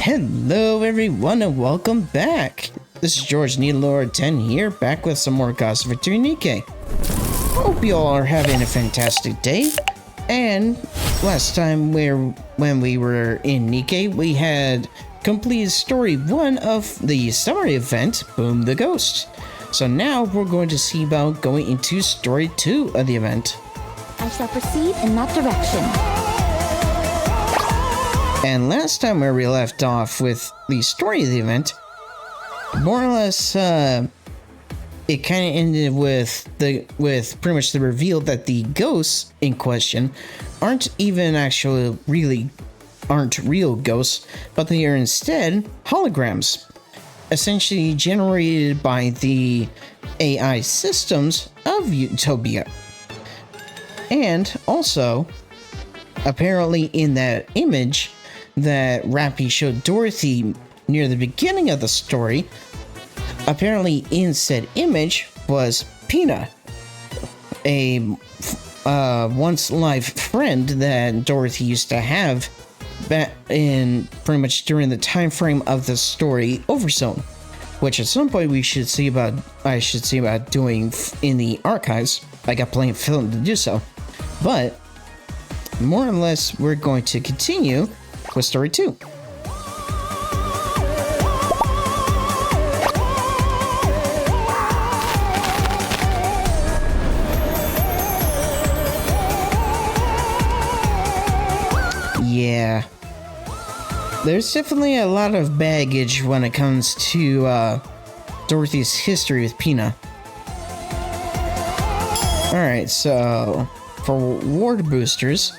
Hello everyone and welcome back. This is George Needlord 10 here, back with some more Gossip Victory NIKKE. Hope you all are having a fantastic day. And last time when we were in NIKKE, we had completed story 1 of the summer event, Boom the Ghost. So now we're going to see about going into story 2 of the event. I shall proceed in that direction. And last time where we left off with the story of the event, more or less, it kind of ended with pretty much the reveal that the ghosts in question aren't real ghosts, but they are instead holograms, essentially generated by the AI systems of Utopia. And also, apparently in that image that Rappy showed Dorothy near the beginning of the story, apparently in said image was Pina, a once live friend that Dorothy used to have back in pretty much during the time frame of the story Overzone, which at some point I should see about doing in the archives. I got plenty of film to do so, but more or less we're going to continue with story 2. Yeah, there's definitely a lot of baggage when it comes to Dorothy's history with Pina. Alright, so for ward boosters,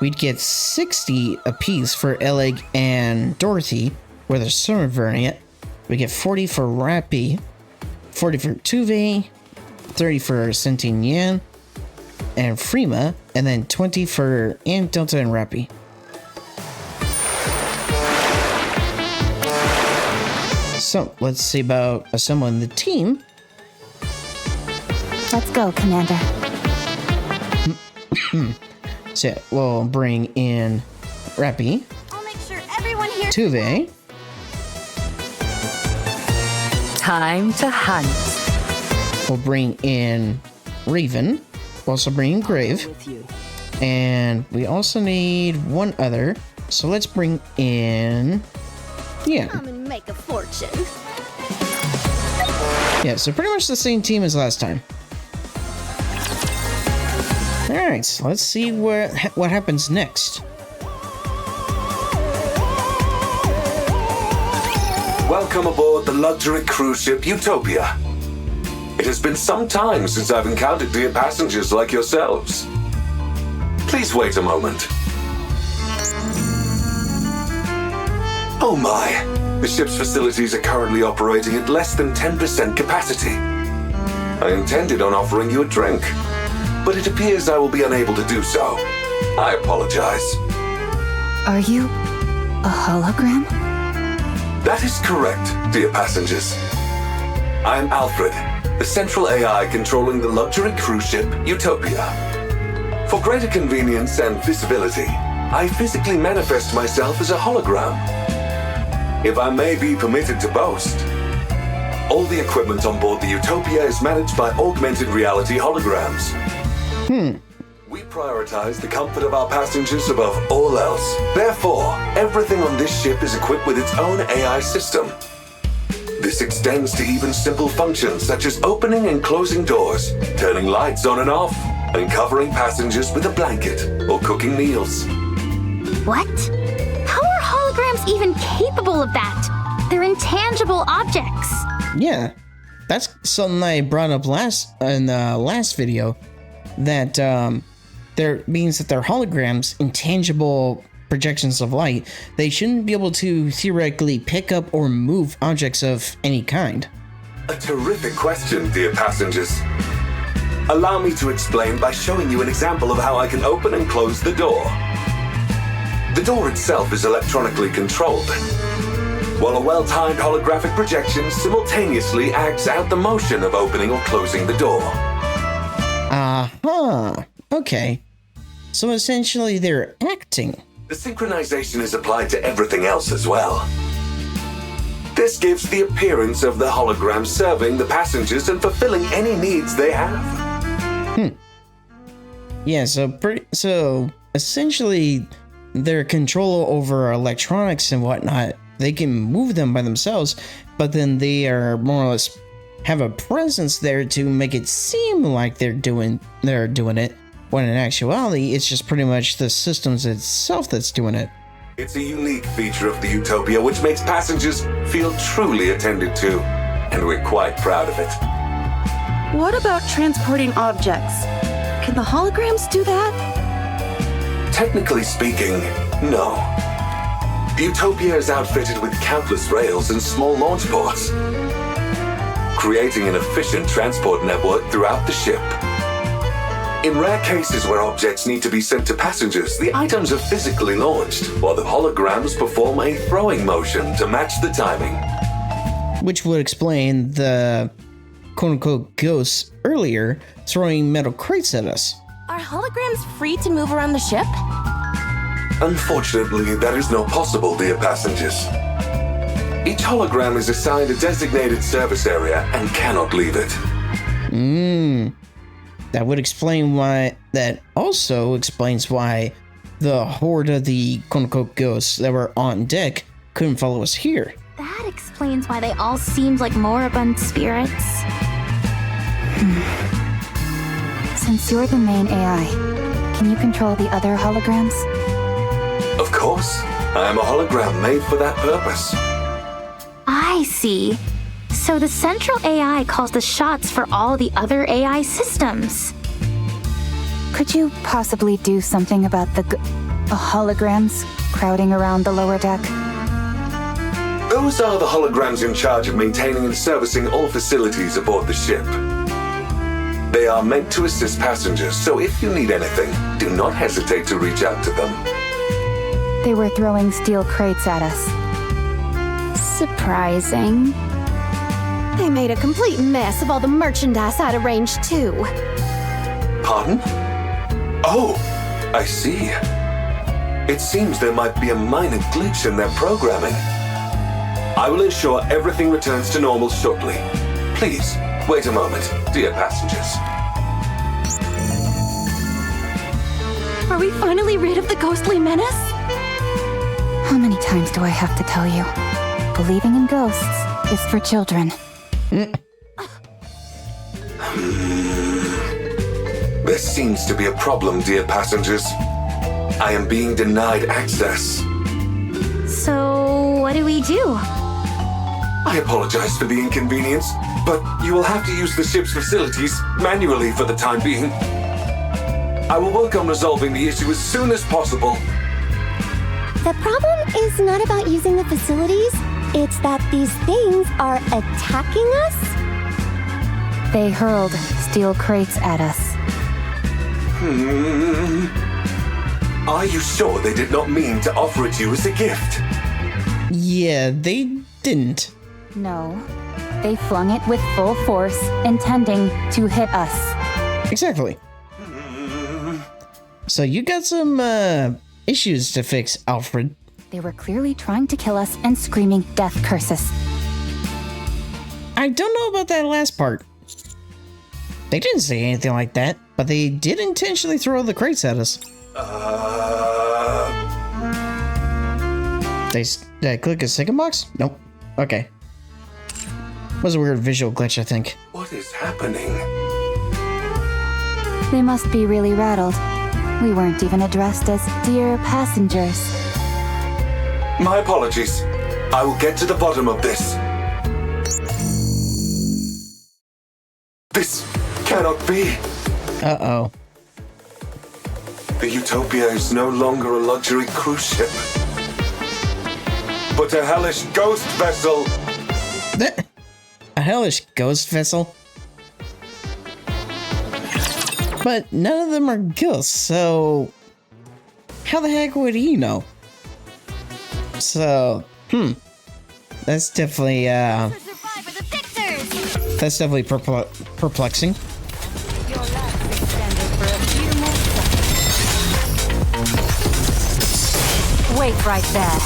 we'd get 60 apiece for Elg and Dorothy with a summer variant. We get 40 for Rappy, 40 for Tuve, 30 for Sentient Yan and Freema, and then 20 for Delta and Rappy. So let's see about assembling the team. Let's go, Commander. So we'll bring in Rappy. I'll make sure everyone here. Tuve. Time to hunt. We'll bring in Raven. We'll also bring in Grave. And we also need one other. So let's bring in... Yeah. Come and make a fortune. Yeah, so pretty much the same team as last time. Alright, so let's see what happens next. Welcome aboard the luxury cruise ship Utopia. It has been some time since I've encountered dear passengers like yourselves. Please wait a moment. Oh my, the ship's facilities are currently operating at less than 10% capacity. I intended on offering you a drink, but it appears I will be unable to do so. I apologize. Are you a hologram? That is correct, dear passengers. I am Alfred, the central AI controlling the luxury cruise ship Utopia. For greater convenience and visibility, I physically manifest myself as a hologram. If I may be permitted to boast, all the equipment on board the Utopia is managed by augmented reality holograms. We prioritize the comfort of our passengers above all else. Therefore, everything on this ship is equipped with its own AI system. This extends to even simple functions such as opening and closing doors, turning lights on and off, and covering passengers with a blanket or cooking meals. What? How are holograms even capable of that? They're intangible objects. Yeah, that's something I brought up in the last video. That there means that they're holograms, intangible projections of light. They shouldn't be able to theoretically pick up or move objects of any kind. A terrific question, dear passengers. Allow me to explain by showing you an example of how I can open and close the door. The door itself is electronically controlled, while a well-timed holographic projection simultaneously acts out the motion of opening or closing the door. Okay. So essentially they're acting. the synchronization is applied to everything else as well. This gives the appearance of the hologram serving the passengers and fulfilling any needs they have. Yeah, so essentially their control over electronics and whatnot, they can move them by themselves, but then they are more or less have a presence there to make it seem like they're doing it, when in actuality it's just pretty much the systems itself that's doing it. It's a unique feature of the Utopia which makes passengers feel truly attended to, and we're quite proud of it. What about transporting objects? Can the holograms do that? Technically speaking, no. The Utopia is outfitted with countless rails and small launch ports, creating an efficient transport network throughout the ship. In rare cases where objects need to be sent to passengers, the items are physically launched, while the holograms perform a throwing motion to match the timing. Which would explain the quote-unquote ghosts earlier throwing metal crates at us. Are holograms free to move around the ship? Unfortunately, that is not possible, dear passengers. Each hologram is assigned a designated service area and cannot leave it. That would explain why. That also explains why the horde of the quote-unquote ghosts that were on deck couldn't follow us here. That explains why they all seemed like moribund spirits. Since you're the main AI, can you control the other holograms? Of course. I am a hologram made for that purpose. I see. So the central AI calls the shots for all the other AI systems. Could you possibly do something about the holograms crowding around the lower deck? Those are the holograms in charge of maintaining and servicing all facilities aboard the ship. They are meant to assist passengers, so if you need anything, do not hesitate to reach out to them. They were throwing steel crates at us. Surprising. They made a complete mess of all the merchandise out of range, too. Pardon? Oh, I see. It seems there might be a minor glitch in their programming. I will ensure everything returns to normal shortly. Please, wait a moment, dear passengers. Are we finally rid of the ghostly menace? How many times do I have to tell you? Believing in ghosts is for children. There seems to be a problem, dear passengers. I am being denied access. So, what do we do? I apologize for the inconvenience, but you will have to use the ship's facilities manually for the time being. I will work on resolving the issue as soon as possible. The problem is not about using the facilities, it's that these things are attacking us. They hurled steel crates at us. Are you sure they did not mean to offer it to you as a gift? Yeah, they didn't. No, they flung it with full force, intending to hit us. Exactly. So you got some issues to fix, Alfred. They were clearly trying to kill us and screaming death curses. I don't know about that last part. They didn't say anything like that, but they did intentionally throw the crates at us. Did I click a second box? Nope. Okay. Was a weird visual glitch, I think. What is happening? They must be really rattled. We weren't even addressed as dear passengers. My apologies. I will get to the bottom of this. This cannot be. Uh-oh. The Utopia is no longer a luxury cruise ship, but a hellish ghost vessel. A hellish ghost vessel? But none of them are ghosts, so how the heck would he know? So, that's definitely, that's definitely perplexing. Wait right there.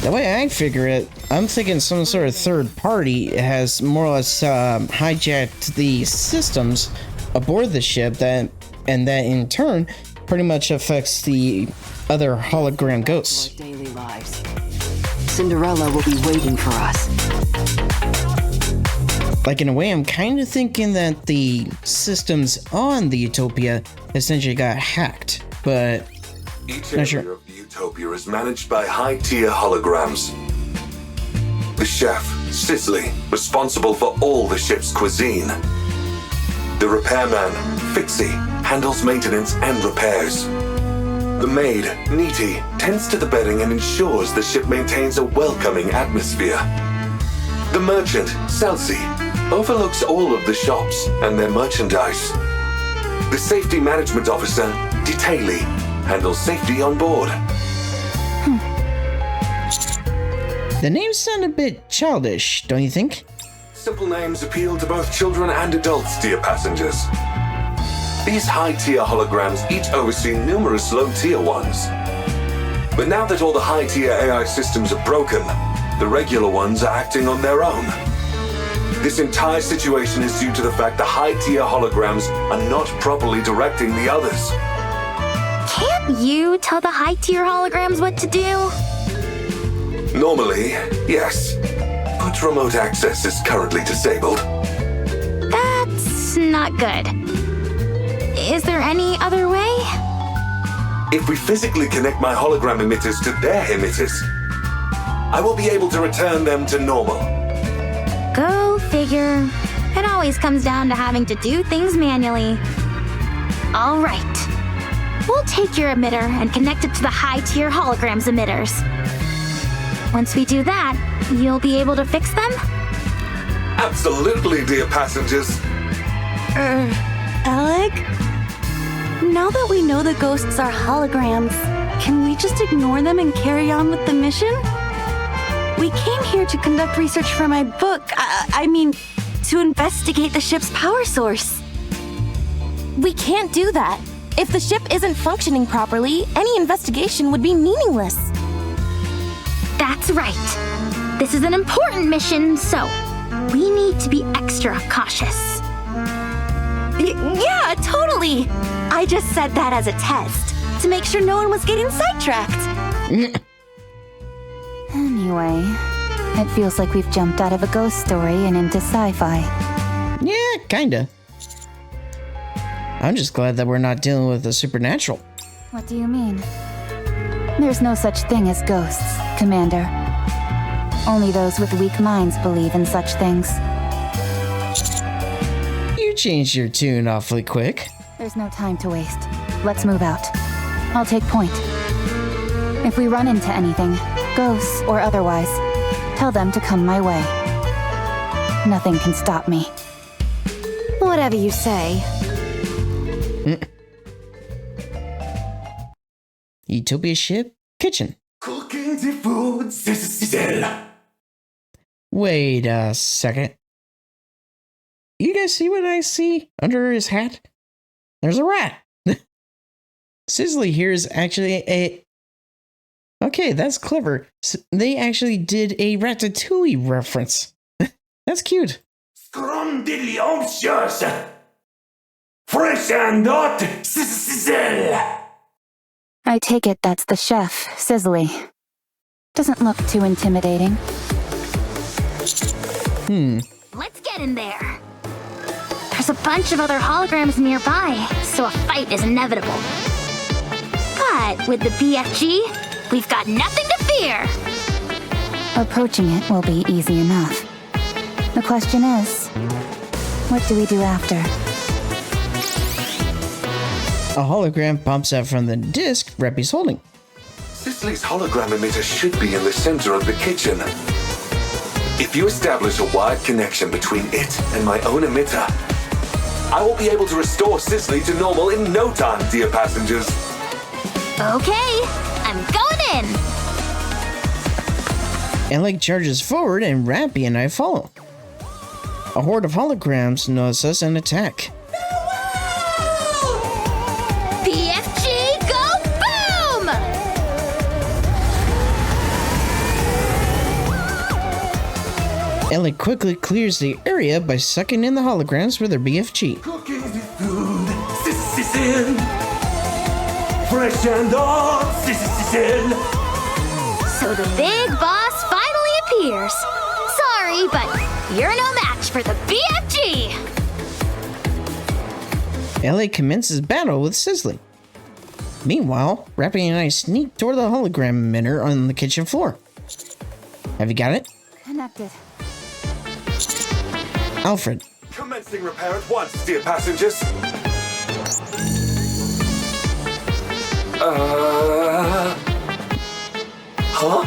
The way I figure it, I'm thinking some sort of third party has more or less hijacked the systems aboard the ship and that in turn pretty much affects the other hologram ghosts. Daily lives. Cinderella will be waiting for us. Like, in a way, I'm kind of thinking that the systems on the Utopia essentially got hacked, but Each not area sure. of the Utopia is managed by high-tier holograms. The chef, Sisley, responsible for all the ship's cuisine. The repairman, Fixie, handles maintenance and repairs. The maid, Neety, tends to the bedding and ensures the ship maintains a welcoming atmosphere. The merchant, Celsi, overlooks all of the shops and their merchandise. The safety management officer, Detaily, handles safety on board. The names sound a bit childish, don't you think? Simple names appeal to both children and adults, dear passengers. These high-tier holograms each oversee numerous low-tier ones. But now that all the high-tier AI systems are broken, the regular ones are acting on their own. This entire situation is due to the fact the high-tier holograms are not properly directing the others. Can't you tell the high-tier holograms what to do? Normally, yes, but remote access is currently disabled. That's not good. Is there any other way? If we physically connect my hologram emitters to their emitters, I will be able to return them to normal. Go figure. It always comes down to having to do things manually. All right. We'll take your emitter and connect it to the high-tier holograms emitters. Once we do that, you'll be able to fix them? Absolutely, dear passengers. Alec? Now that we know the ghosts are holograms, can we just ignore them and carry on with the mission? We came here to conduct research for my book. I mean, to investigate the ship's power source. We can't do that. If the ship isn't functioning properly, any investigation would be meaningless. That's right. This is an important mission, so we need to be extra cautious. Yeah, totally. I just said that as a test, to make sure no one was getting sidetracked. Anyway, it feels like we've jumped out of a ghost story and into sci-fi. Yeah, kinda. I'm just glad that we're not dealing with the supernatural. What do you mean? There's no such thing as ghosts, Commander. Only those with weak minds believe in such things. You changed your tune awfully quick. There's no time to waste. Let's move out. I'll take point. If we run into anything, ghosts or otherwise, tell them to come my way. Nothing can stop me. Whatever you say. Utopia ship, kitchen. Cooking the food, Sizzle. Wait a second. You guys see what I see under his hat? There's a rat. Sizzly here is actually a... Okay, that's clever. They actually did a Ratatouille reference. That's cute. Scrumdiddlyumptious! Fresh and hot, Sizzle! I take it that's the chef, Sizzly. Doesn't look too intimidating. Let's get in there. There's a bunch of other holograms nearby, so a fight is inevitable. But with the BFG, we've got nothing to fear. Approaching it will be easy enough. The question is, what do we do after? A hologram pops out from the disc Reppy's holding. Sisley's hologram emitter should be in the center of the kitchen. If you establish a wired connection between it and my own emitter, I will be able to restore Sisley to normal in no time, dear passengers. Okay, I'm going in. Alec charges forward and Rappy and I follow. A horde of holograms notice us and attack. Ellie quickly clears the area by sucking in the holograms with her BFG. Cooking the food, sizzle. Fresh and hot, sizzle. So the big boss finally appears. Sorry, but you're no match for the BFG. Ellie commences battle with Sizzly. Meanwhile, Rappy and I sneak toward the hologram emitter on the kitchen floor. Have you got it? Connected. Alfred. Commencing repair at once, dear passengers. Huh?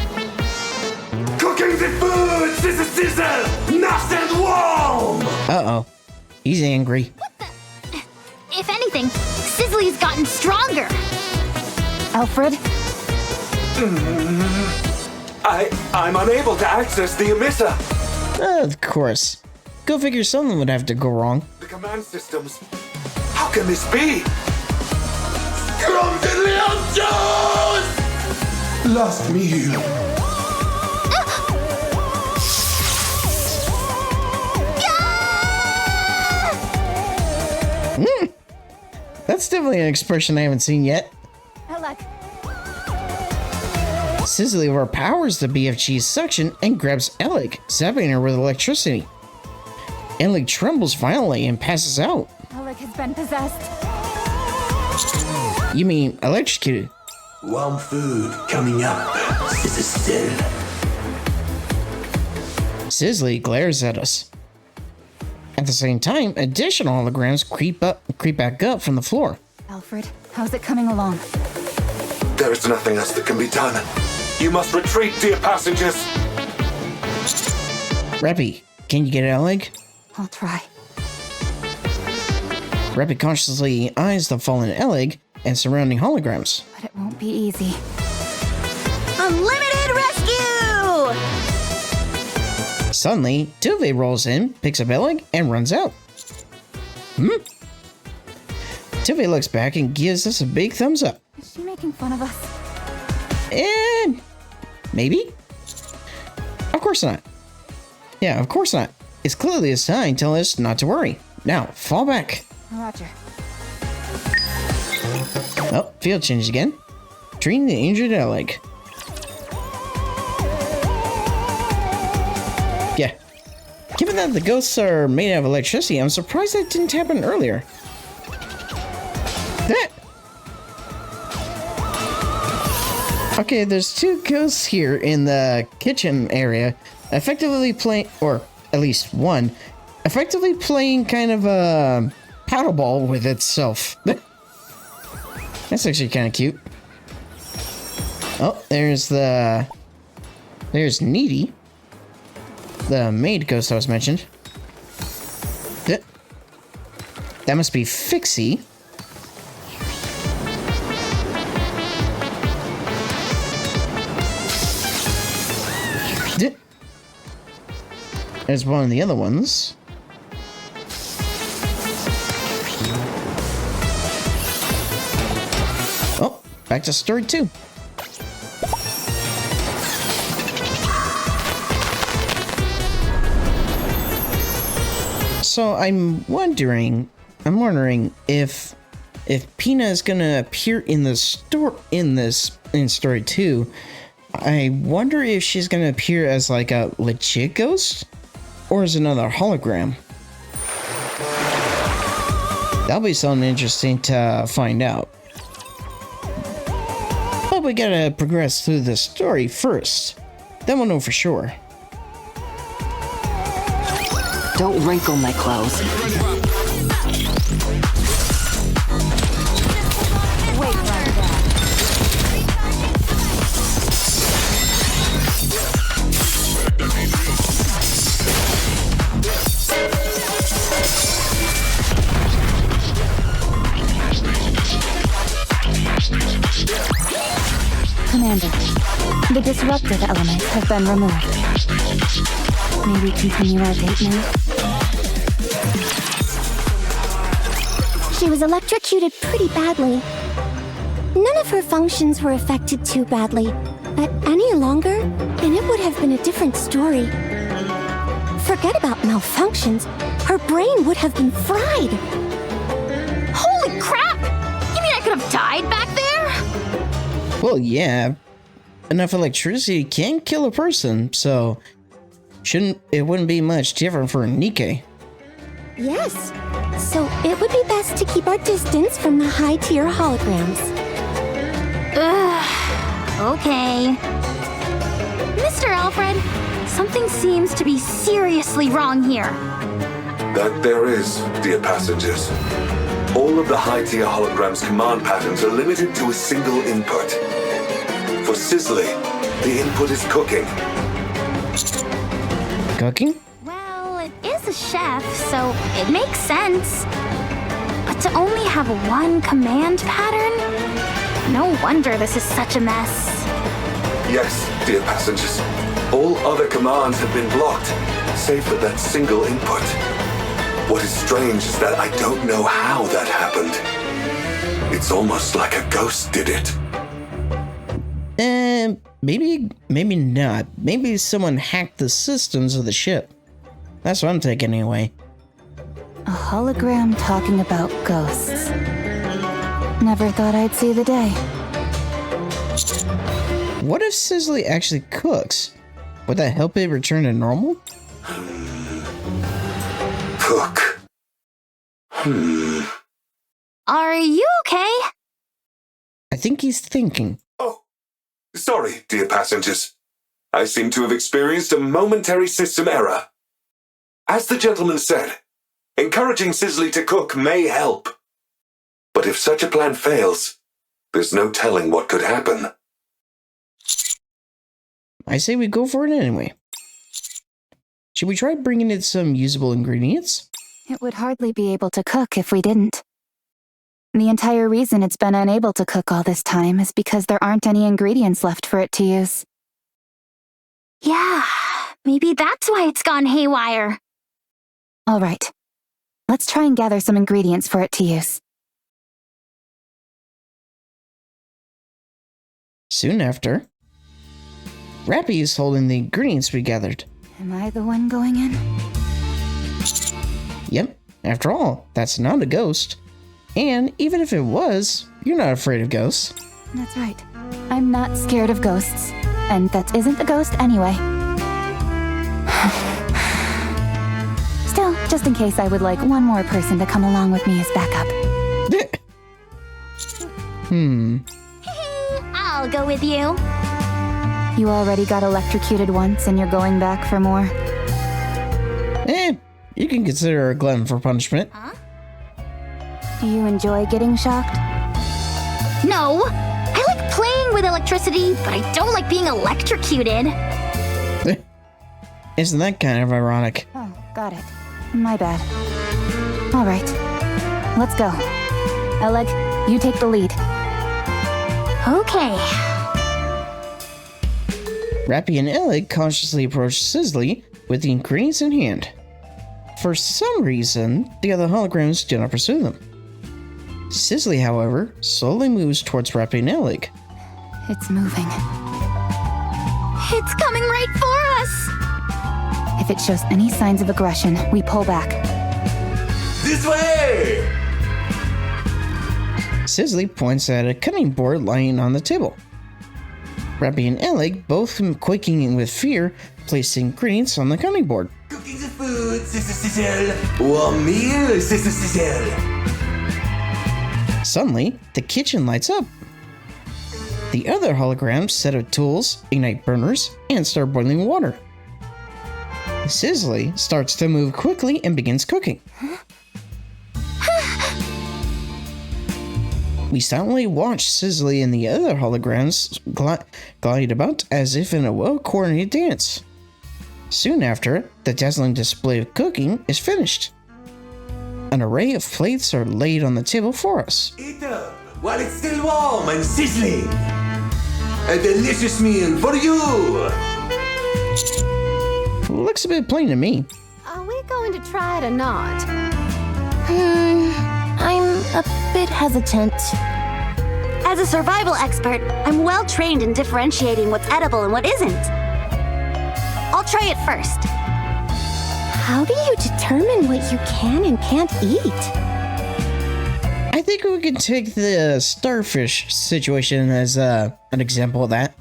Cooking the food! Sizzle! Nice and warm! Uh-oh. He's angry. If anything, Sizzly's gotten stronger. Alfred? I'm unable to access the emitter. Of course. Go figure something would have to go wrong. The command systems. How can this be? Scrumdiddly-on-toes! Last meal. That's definitely an expression I haven't seen yet. Alec. Sizzly overpowers the BFG's suction and grabs Alec, zapping her with electricity. Alec trembles violently and passes out. Alec has been possessed. You mean electrocuted? Warm food coming up. Sizzle. Sizzly glares at us. At the same time, additional holograms creep back up from the floor. Alfred, how's it coming along? There is nothing else that can be done. You must retreat, dear passengers. Rappy, can you get Alec? I'll try. Rappy cautiously eyes the fallen Alec and surrounding holograms. But it won't be easy. Unlimited rescue! Suddenly, Tuve rolls in, picks up Alec, and runs out. Tuve looks back and gives us a big thumbs up. Is she making fun of us? And maybe? Of course not. Yeah, of course not. It's clearly a sign telling us not to worry. Now, fall back. Roger. Oh, field change again. Treating the injured Alec. Yeah. Given that the ghosts are made out of electricity, I'm surprised that didn't happen earlier. That. Okay, there's two ghosts here in the kitchen area, effectively playing, or at least one, effectively playing kind of a paddle ball with itself. That's actually kind of cute. Oh, there's Needy, the maid ghost I was mentioned. That must be Fixie. There's one of the other ones. Oh, back to story 2. So I'm wondering if Pina is gonna appear in the in story 2. I wonder if she's gonna appear as like a legit ghost or as another hologram. That'll be something interesting to find out. But we gotta progress through the story first. Then we'll know for sure. Don't wrinkle my clothes. Wait right there. Commander, the disruptive elements have been removed. May we continue our date now? She was electrocuted pretty badly. None of her functions were affected too badly, but any longer, and it would have been a different story. Forget about malfunctions. Her brain would have been fried. Holy crap! You mean I could have died back there? Well, yeah. Enough electricity can kill a person, so it wouldn't be much different for NIKKE. Yes. So it would be best to keep our distance from the high-tier holograms. Okay. Mr. Alfred, something seems to be seriously wrong here. That there is, dear passengers. All of the high-tier holograms command patterns are limited to a single input. For Sizzly, the input is cooking. Cooking? Well, it is a chef, so it makes sense. But to only have one command pattern? No wonder this is such a mess. Yes, dear passengers. All other commands have been blocked, save for that single input. What is strange is that I don't know how that happened. It's almost like a ghost did it. Maybe not. Maybe someone hacked the systems of the ship. That's what I'm thinking anyway. A hologram talking about ghosts. Never thought I'd see the day. What if Sizzly actually cooks? Would that help it return to normal? Cook. Are you okay? I think he's thinking. Oh, sorry, dear passengers. I seem to have experienced a momentary system error. As the gentleman said, encouraging Sizzly to cook may help. But if such a plan fails, there's no telling what could happen. I say we go for it anyway. Should we try bringing in some usable ingredients? It would hardly be able to cook if we didn't. The entire reason it's been unable to cook all this time is because there aren't any ingredients left for it to use. Yeah, maybe that's why it's gone haywire. All right. Let's try and gather some ingredients for it to use. Soon after, Rappy is holding the ingredients we gathered. Am I the one going in? Yep, after all, that's not a ghost. And even if it was, you're not afraid of ghosts. That's right. I'm not scared of ghosts. And that isn't a ghost anyway. Still, just in case, I would like one more person to come along with me as backup. I'll go with you. You already got electrocuted once and you're going back for more? You can consider a glutton for punishment. Huh? Do you enjoy getting shocked? No, I like playing with electricity, but I don't like being electrocuted. Isn't that kind of ironic? Oh, got it. My bad. All right, let's go. Eleg, you take the lead. Okay. Rappy and Eleg cautiously approach Sizzly with the ingredients in hand. For some reason, the other holograms do not pursue them. Sizzly, however, slowly moves towards Rappy and Eleg. It's moving. It's coming right for us. If it shows any signs of aggression, we pull back. This way! Sizzly points at a cutting board lying on the table. Rappy and Eleg, both quaking with fear, place the ingredients on the cutting board. Cooking the food, sizzle. Warm meal, sizzle. Suddenly, the kitchen lights up. The other holograms set up tools, ignite burners, and start boiling water. Sizzly starts to move quickly and begins cooking. We silently watch Sizzly and the other holograms glide about as if in a well-coordinated dance. Soon after, the dazzling display of cooking is finished. An array of plates are laid on the table for us. Eat up while it's still warm and sizzling. A delicious meal for you. Looks a bit plain to me. Are we going to try it or not? I'm a bit hesitant. As a survival expert, I'm well trained in differentiating what's edible and what isn't. I'll try it first. How do you determine what you can and can't eat? I think we could take the starfish situation as an example of that.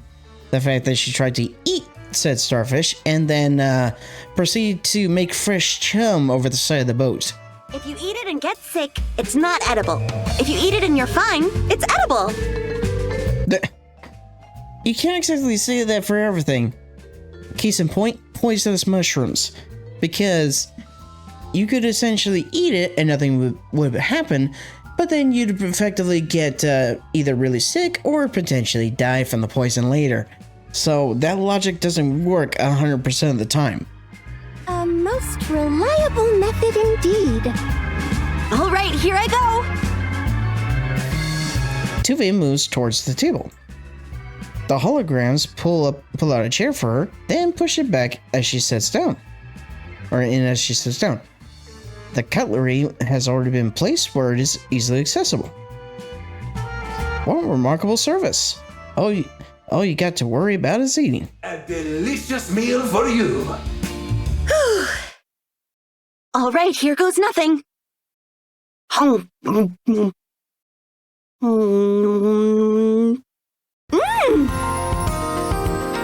The fact that she tried to eat said starfish and then proceed to make fresh chum over the side of the boat. If you eat it and get sick, it's not edible. If you eat it and you're fine, it's edible. You can't exactly say that for everything. Case in point, poisonous mushrooms. Because you could essentially eat it and nothing would happen, but then you'd effectively get either really sick or potentially die from the poison later. So that logic doesn't work 100% of the time. A most reliable method indeed. All right, here I go. Tuve moves towards the table. The holograms pull out a chair for her, then push it back as she sits down. As she sits down. The cutlery has already been placed where it is easily accessible. What remarkable service. All you got to worry about is eating. A delicious meal for you. All right, here goes nothing.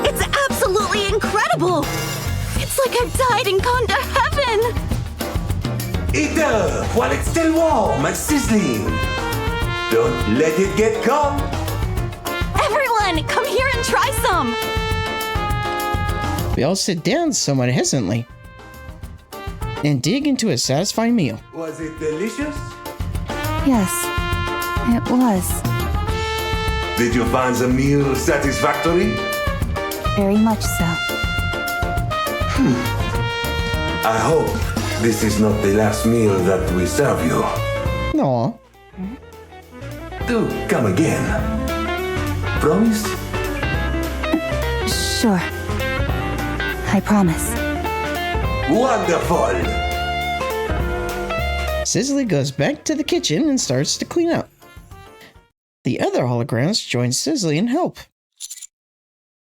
It's absolutely incredible. It's like I've died and gone to heaven. Eat up while it's still warm and sizzling. Don't let it get cold. Everyone, come here and try some. We all sit down somewhat hesitantly and dig into a satisfying meal. Was it delicious? Yes, it was. Did you find the meal satisfactory? Very much so. I hope this is not the last meal that we serve you. Aw. Do come again. Promise? Sure. I promise. Wonderful! Sizzly goes back to the kitchen and starts to clean up. The other holograms join Sizzly and help.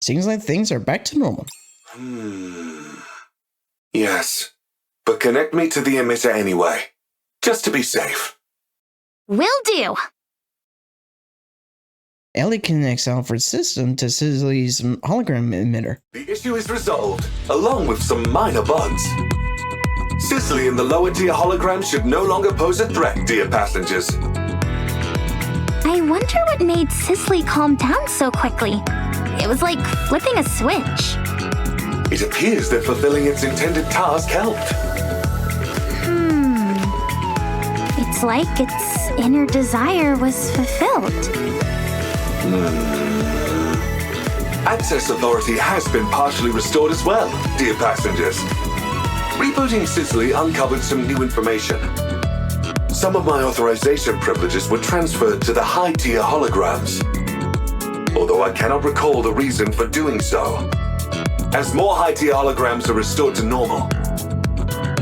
Seems like things are back to normal. Yes, but connect me to the emitter anyway, just to be safe. Will do. Ellie connects Alfred's system to Sizzly's hologram emitter. The issue is resolved, along with some minor bugs. Sizzly and the lower tier hologram should no longer pose a threat, dear passengers. I wonder what made Sizzly calm down so quickly. It was like flipping a switch. It appears that fulfilling its intended task helped. It's like its inner desire was fulfilled. Access authority has been partially restored as well, dear passengers. Rebooting Sizzly uncovered some new information. Some of my authorization privileges were transferred to the high-tier holograms, although I cannot recall the reason for doing so. As more high-tier holograms are restored to normal,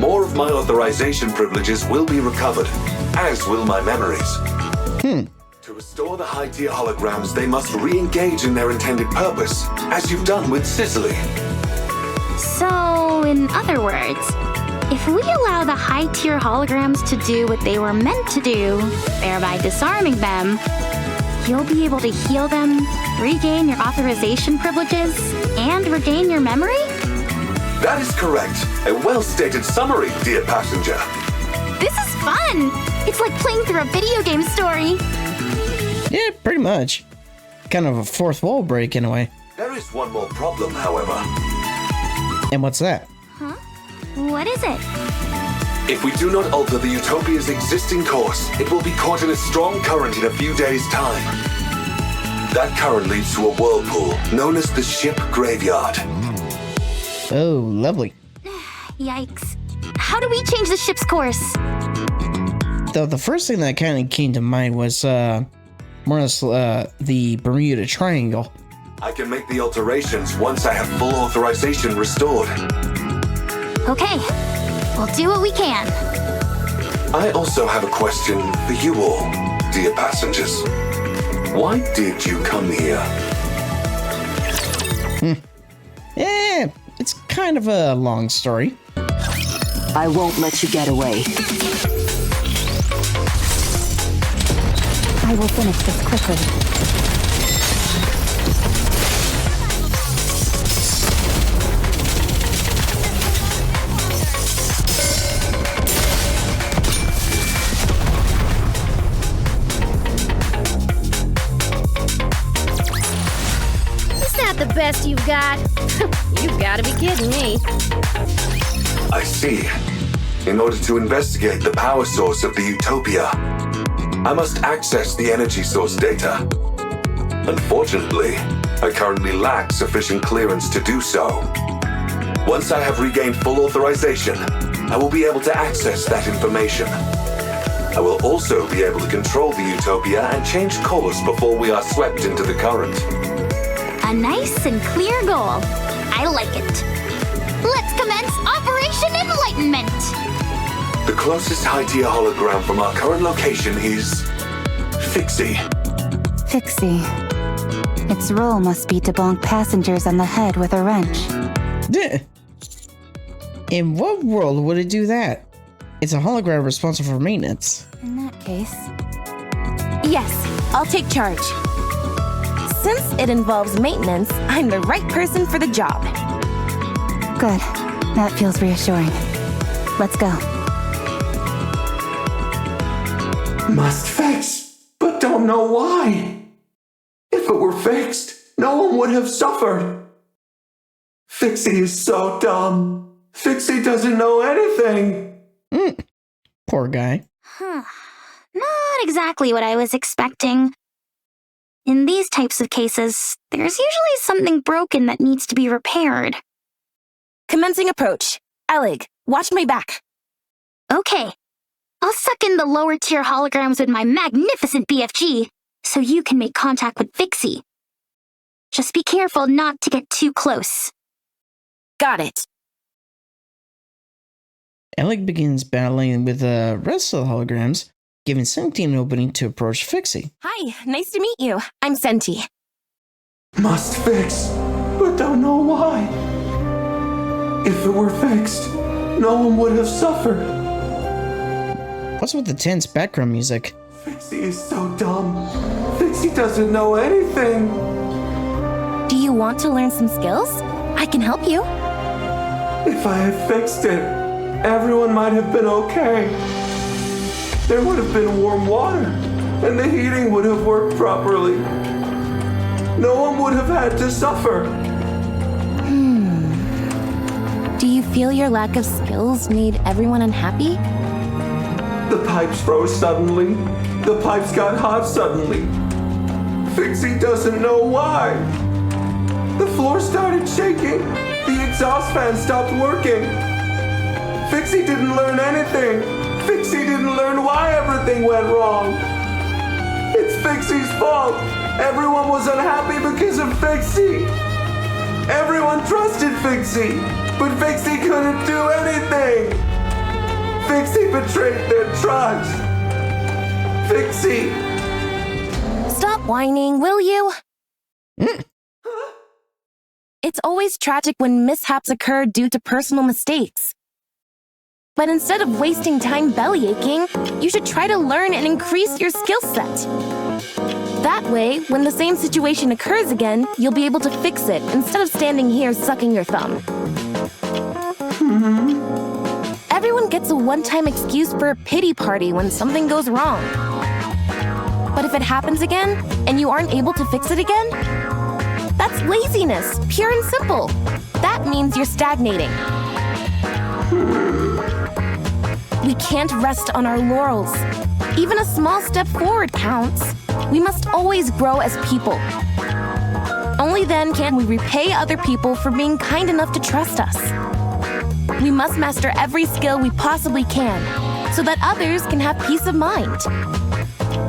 more of my authorization privileges will be recovered, as will my memories. To restore the high-tier holograms, they must re-engage in their intended purpose, as you've done with Sizzly. So, in other words, if we allow the high-tier holograms to do what they were meant to do, thereby disarming them, you'll be able to heal them, regain your authorization privileges, and regain your memory? That is correct. A well-stated summary, dear passenger. This is fun! It's like playing through a video game story. Yeah, pretty much. Kind of a fourth wall break in a way. There is one more problem, however. And what's that? Huh? What is it? If we do not alter the Utopia's existing course, it will be caught in a strong current in a few days' time. That current leads to a whirlpool known as the ship graveyard. Oh, lovely. Yikes. How do we change the ship's course? Though the first thing that kind of came to mind was more or less the Bermuda Triangle. I can make the alterations once I have full authorization restored. Okay, we'll do what we can. I also have a question for you all, dear passengers. Why did you come here? Yeah, it's kind of a long story. I won't let you get away. I will finish this quickly. Is that the best you've got? You've got to be kidding me. I see. In order to investigate the power source of the Utopia, I must access the energy source data. Unfortunately, I currently lack sufficient clearance to do so. Once I have regained full authorization, I will be able to access that information. I will also be able to control the Utopia and change course before we are swept into the current. A nice and clear goal. I like it. Let's commence Operation Enlightenment! The closest high-tier hologram from our current location is Fixie. Fixie. Its role must be to bonk passengers on the head with a wrench. In what world would it do that? It's a hologram responsible for maintenance. In that case... Yes, I'll take charge. Since it involves maintenance, I'm the right person for the job. Good. That feels reassuring. Let's go. Must fix, but don't know why. If it were fixed, no one would have suffered. Fixie is so dumb. Fixie doesn't know anything. Poor guy. Not exactly what I was expecting. In these types of cases, there's usually something broken that needs to be repaired. Commencing approach. Alec, watch my back. Okay. I'll suck in the lower tier holograms with my magnificent BFG, so you can make contact with Fixie. Just be careful not to get too close. Got it. Alec begins battling with the rest of the holograms, giving Senti an opening to approach Fixie. Hi, nice to meet you. I'm Senti. Must fix, but don't know why. If it were fixed, no one would have suffered. What's with the tense background music? Fixie is so dumb. Fixie doesn't know anything. Do you want to learn some skills? I can help you. If I had fixed it, everyone might have been okay. There would have been warm water, and the heating would have worked properly. No one would have had to suffer. Do you feel your lack of skills made everyone unhappy? The pipes froze suddenly. The pipes got hot suddenly. Fixie doesn't know why. The floor started shaking. The exhaust fan stopped working. Fixie didn't learn anything. Fixie didn't learn why everything went wrong. It's Fixie's fault. Everyone was unhappy because of Fixie. Everyone trusted Fixie, but Fixie couldn't do anything. Fixie betrayed their trust. Fixie. Stop whining, will you? It's always tragic when mishaps occur due to personal mistakes. But instead of wasting time bellyaching, you should try to learn and increase your skill set. That way, when the same situation occurs again, you'll be able to fix it instead of standing here sucking your thumb. Everyone gets a one-time excuse for a pity party when something goes wrong. But if it happens again, and you aren't able to fix it again, that's laziness, pure and simple. That means you're stagnating. We can't rest on our laurels. Even a small step forward counts. We must always grow as people. Only then can we repay other people for being kind enough to trust us. We must master every skill we possibly can, so that others can have peace of mind.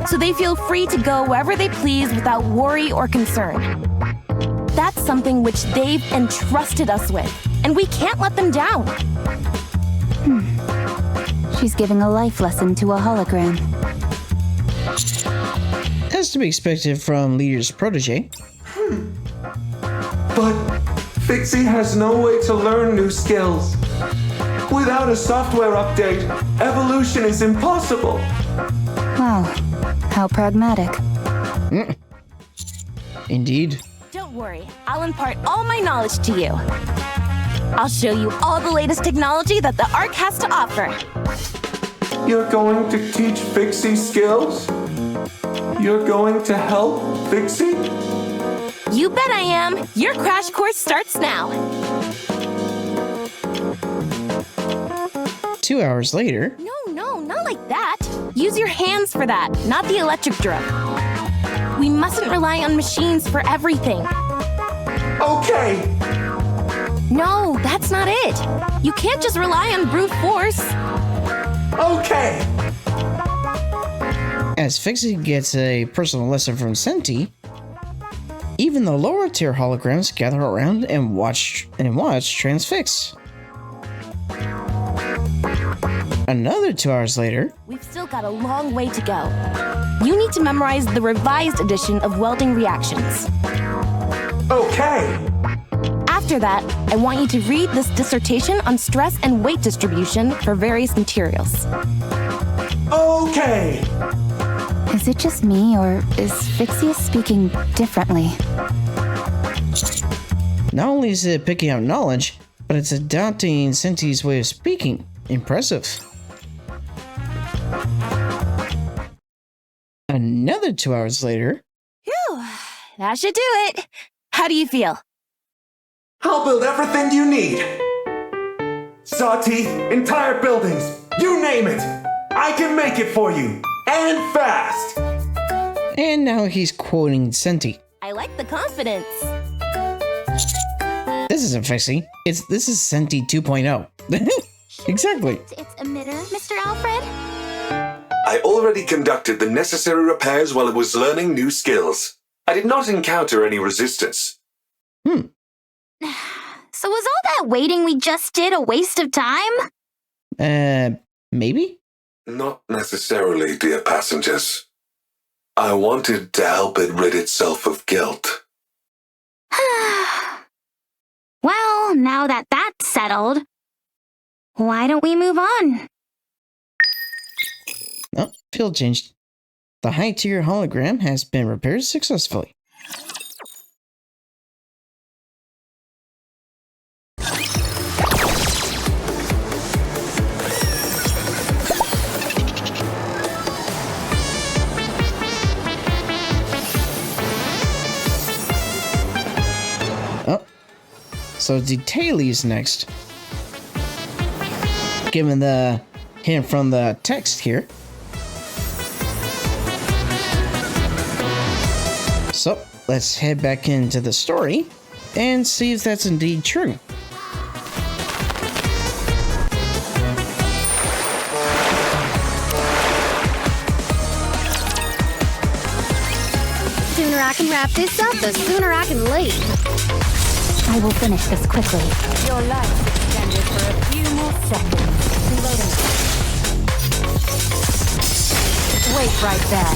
So they feel free to go wherever they please without worry or concern. That's something which they've entrusted us with, and we can't let them down. She's giving a life lesson to a hologram. As to be expected from Leader's protege. But Fixie has no way to learn new skills. Without a software update, evolution is impossible. Wow, how pragmatic. Indeed. Don't worry, I'll impart all my knowledge to you. I'll show you all the latest technology that the Ark has to offer. You're going to teach Fixie skills? You're going to help Fixie? You bet I am. Your crash course starts now. 2 hours later. No, not like that. Use your hands for that, not the electric drill. We mustn't rely on machines for everything. Okay. No, that's not it. You can't just rely on brute force. Okay. As Fixie gets a personal lesson from Senti, even the lower tier holograms gather around and watch Transfix. Another 2 hours later. We've still got a long way to go. You need to memorize the revised edition of welding reactions. Okay. After that, I want you to read this dissertation on stress and weight distribution for various materials. Okay. Is it just me, or is Fixie speaking differently? Not only is it picking up knowledge, but it's adopting Senti's way of speaking. Impressive. Another 2 hours later. Phew, that should do it. How do you feel? I'll build everything you need. Saw teeth, entire buildings, you name it. I can make it for you, and fast. And now he's quoting Senti. I like the confidence. This isn't Fixie. This is Senti 2.0. Exactly. Its emitter, Mr. Alfred? I already conducted the necessary repairs while it was learning new skills. I did not encounter any resistance. So was all that waiting we just did a waste of time? Maybe? Not necessarily, dear passengers. I wanted to help it rid itself of guilt. Well, now that that's settled, why don't we move on? Oh, field changed. The high-tier hologram has been repaired successfully. Oh, so Detailee's next. Given the hint from the text here. So, let's head back into the story and see if that's indeed true. Sooner I can wrap this up, the sooner I can leave. I will finish this quickly. Your life extended for a few more seconds. Wait right there.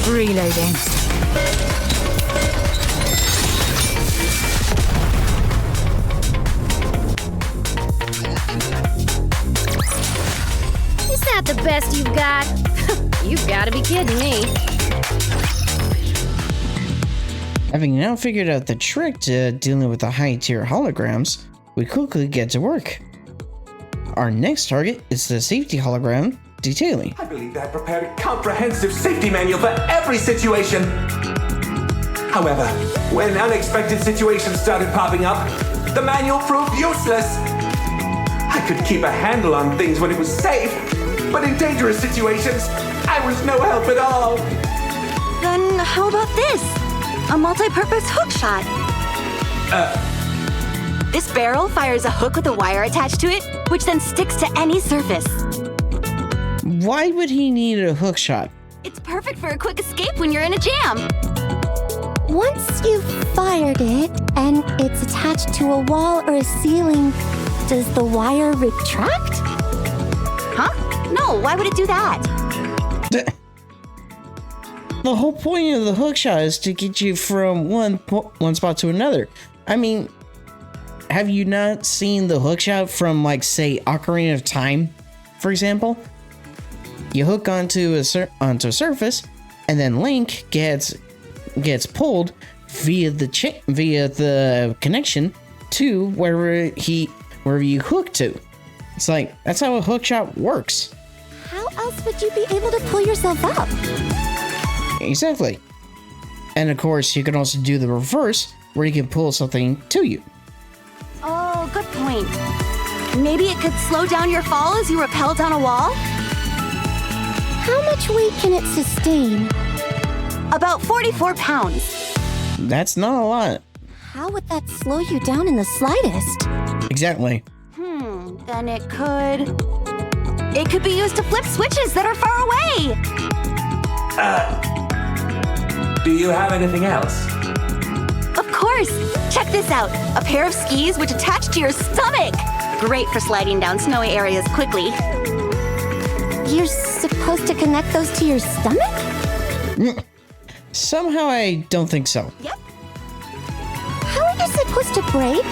Reloading. Is that the best you've got? You've got to be kidding me. Having now figured out the trick to dealing with the high-tier holograms, we quickly get to work. Our next target is the safety hologram, Detailee. I believe I prepared a comprehensive safety manual for every situation. However, when unexpected situations started popping up, the manual proved useless. I could keep a handle on things when it was safe, but in dangerous situations, I was no help at all. Then how about this? A multi-purpose hook shot. This barrel fires a hook with a wire attached to it, which then sticks to any surface. Why would he need a hook shot? It's perfect for a quick escape when you're in a jam. Once you've fired it and it's attached to a wall or a ceiling, does the wire retract? Huh? No, why would it do that? The whole point of the hook shot is to get you from one spot to another. I mean, have you not seen the hookshot from, like, say, Ocarina of Time, for example? You hook onto a surface, and then Link gets pulled via the connection to wherever you hook to. It's like, that's how a hookshot works. How else would you be able to pull yourself up? Exactly. And of course, you can also do the reverse, where you can pull something to you. Oh, good point. Maybe it could slow down your fall as you rappel down a wall? How much weight can it sustain? About 44 pounds. That's not a lot. How would that slow you down in the slightest? Exactly. Then it could be used to flip switches that are far away. Do you have anything else? Of course. Check this out. A pair of skis which attach to your stomach. Great for sliding down snowy areas quickly. You're supposed to connect those to your stomach? Somehow I don't think so. Yep. How are you supposed to brake?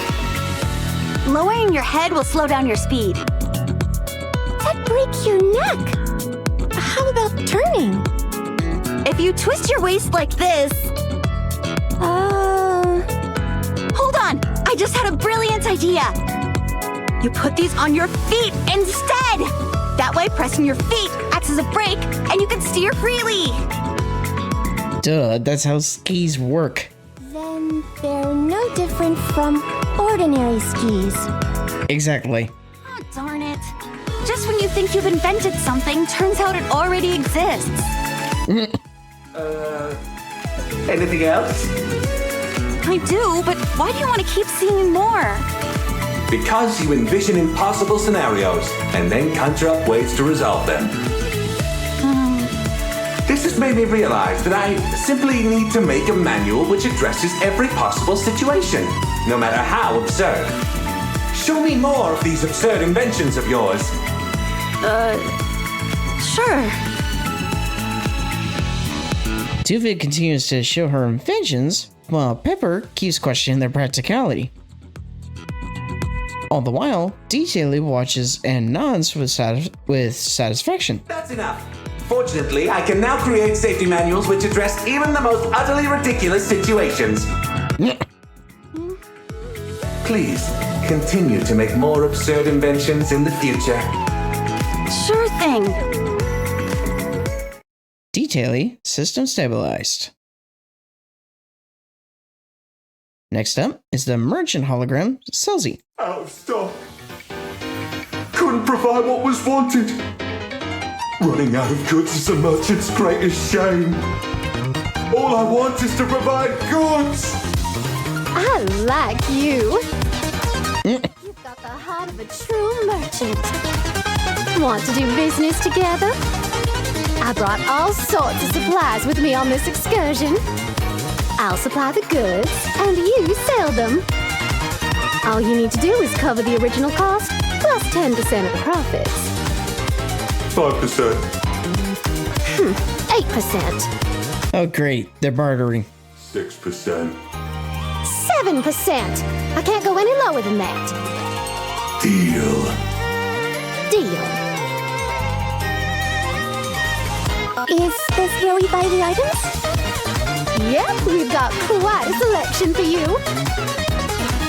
Lowering your head will slow down your speed. That breaks your neck. How about turning? If you twist your waist like this... Hold on! I just had a brilliant idea! You put these on your feet instead! That way, pressing your feet acts as a brake, and you can steer freely! Duh, that's how skis work. Then they're no different from ordinary skis. Exactly. Oh, darn it. Just when you think you've invented something, turns out it already exists. Anything else? I do, but why do you want to keep seeing more? Because you envision impossible scenarios and then conjure up ways to resolve them. This has made me realize that I simply need to make a manual which addresses every possible situation, no matter how absurd. Show me more of these absurd inventions of yours. Sure. Tuvia continues to show her inventions, while Pepper keeps questioning their practicality. All the while, Detailing watches and nods with satisfaction. That's enough. Fortunately, I can now create safety manuals which address even the most utterly ridiculous situations. Please, continue to make more absurd inventions in the future. Sure thing. Detailing, system stabilized. Next up is the merchant hologram, Selzy. Out of stock. Couldn't provide what was wanted. Running out of goods is the merchant's greatest shame. All I want is to provide goods. I like you. You've got the heart of a true merchant. Want to do business together? I brought all sorts of supplies with me on this excursion. I'll supply the goods, and you sell them. All you need to do is cover the original cost, plus 10% of the profits. 5%. 8%. Oh great, they're bartering. 6%. 7%. I can't go any lower than that. Deal. Deal. Is this where we buy the items? Yep, we've got quite a selection for you.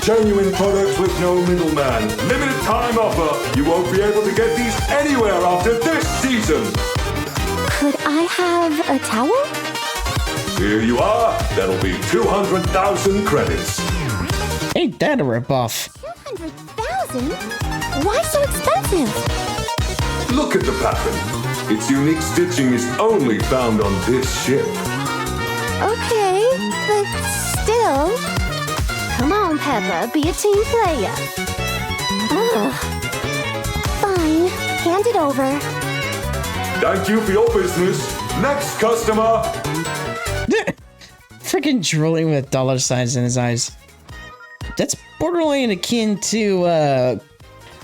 Genuine products with no middleman. Limited time offer. You won't be able to get these anywhere after this season. Could I have a towel? Here you are. That'll be 200,000 credits. Ain't that a ripoff? 200,000? Why so expensive? Look at the pattern. Its unique stitching is only found on this ship. Okay, but still. Come on, Peppa, be a team player. Ugh. Fine, hand it over. Thank you for your business. Next customer. Freaking drooling with dollar signs in his eyes. That's borderline akin to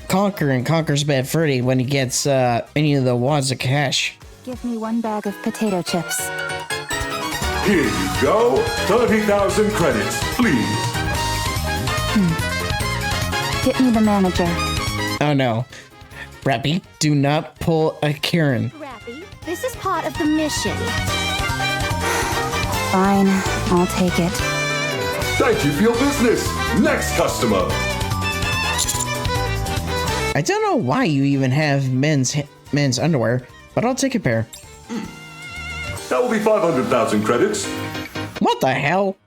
Conker and Conker's Bad Freddy when he gets any of the wads of cash. Give me 1 bag of potato chips. Here you go. 30,000 credits, please. Get me the manager. Oh no. Rappy, do not pull a Karen. Rappy, this is part of the mission. Fine, I'll take it. Thank you for your business. Next customer. I don't know why you even have men's underwear, but I'll take a pair. That will be 500,000 credits. What the hell?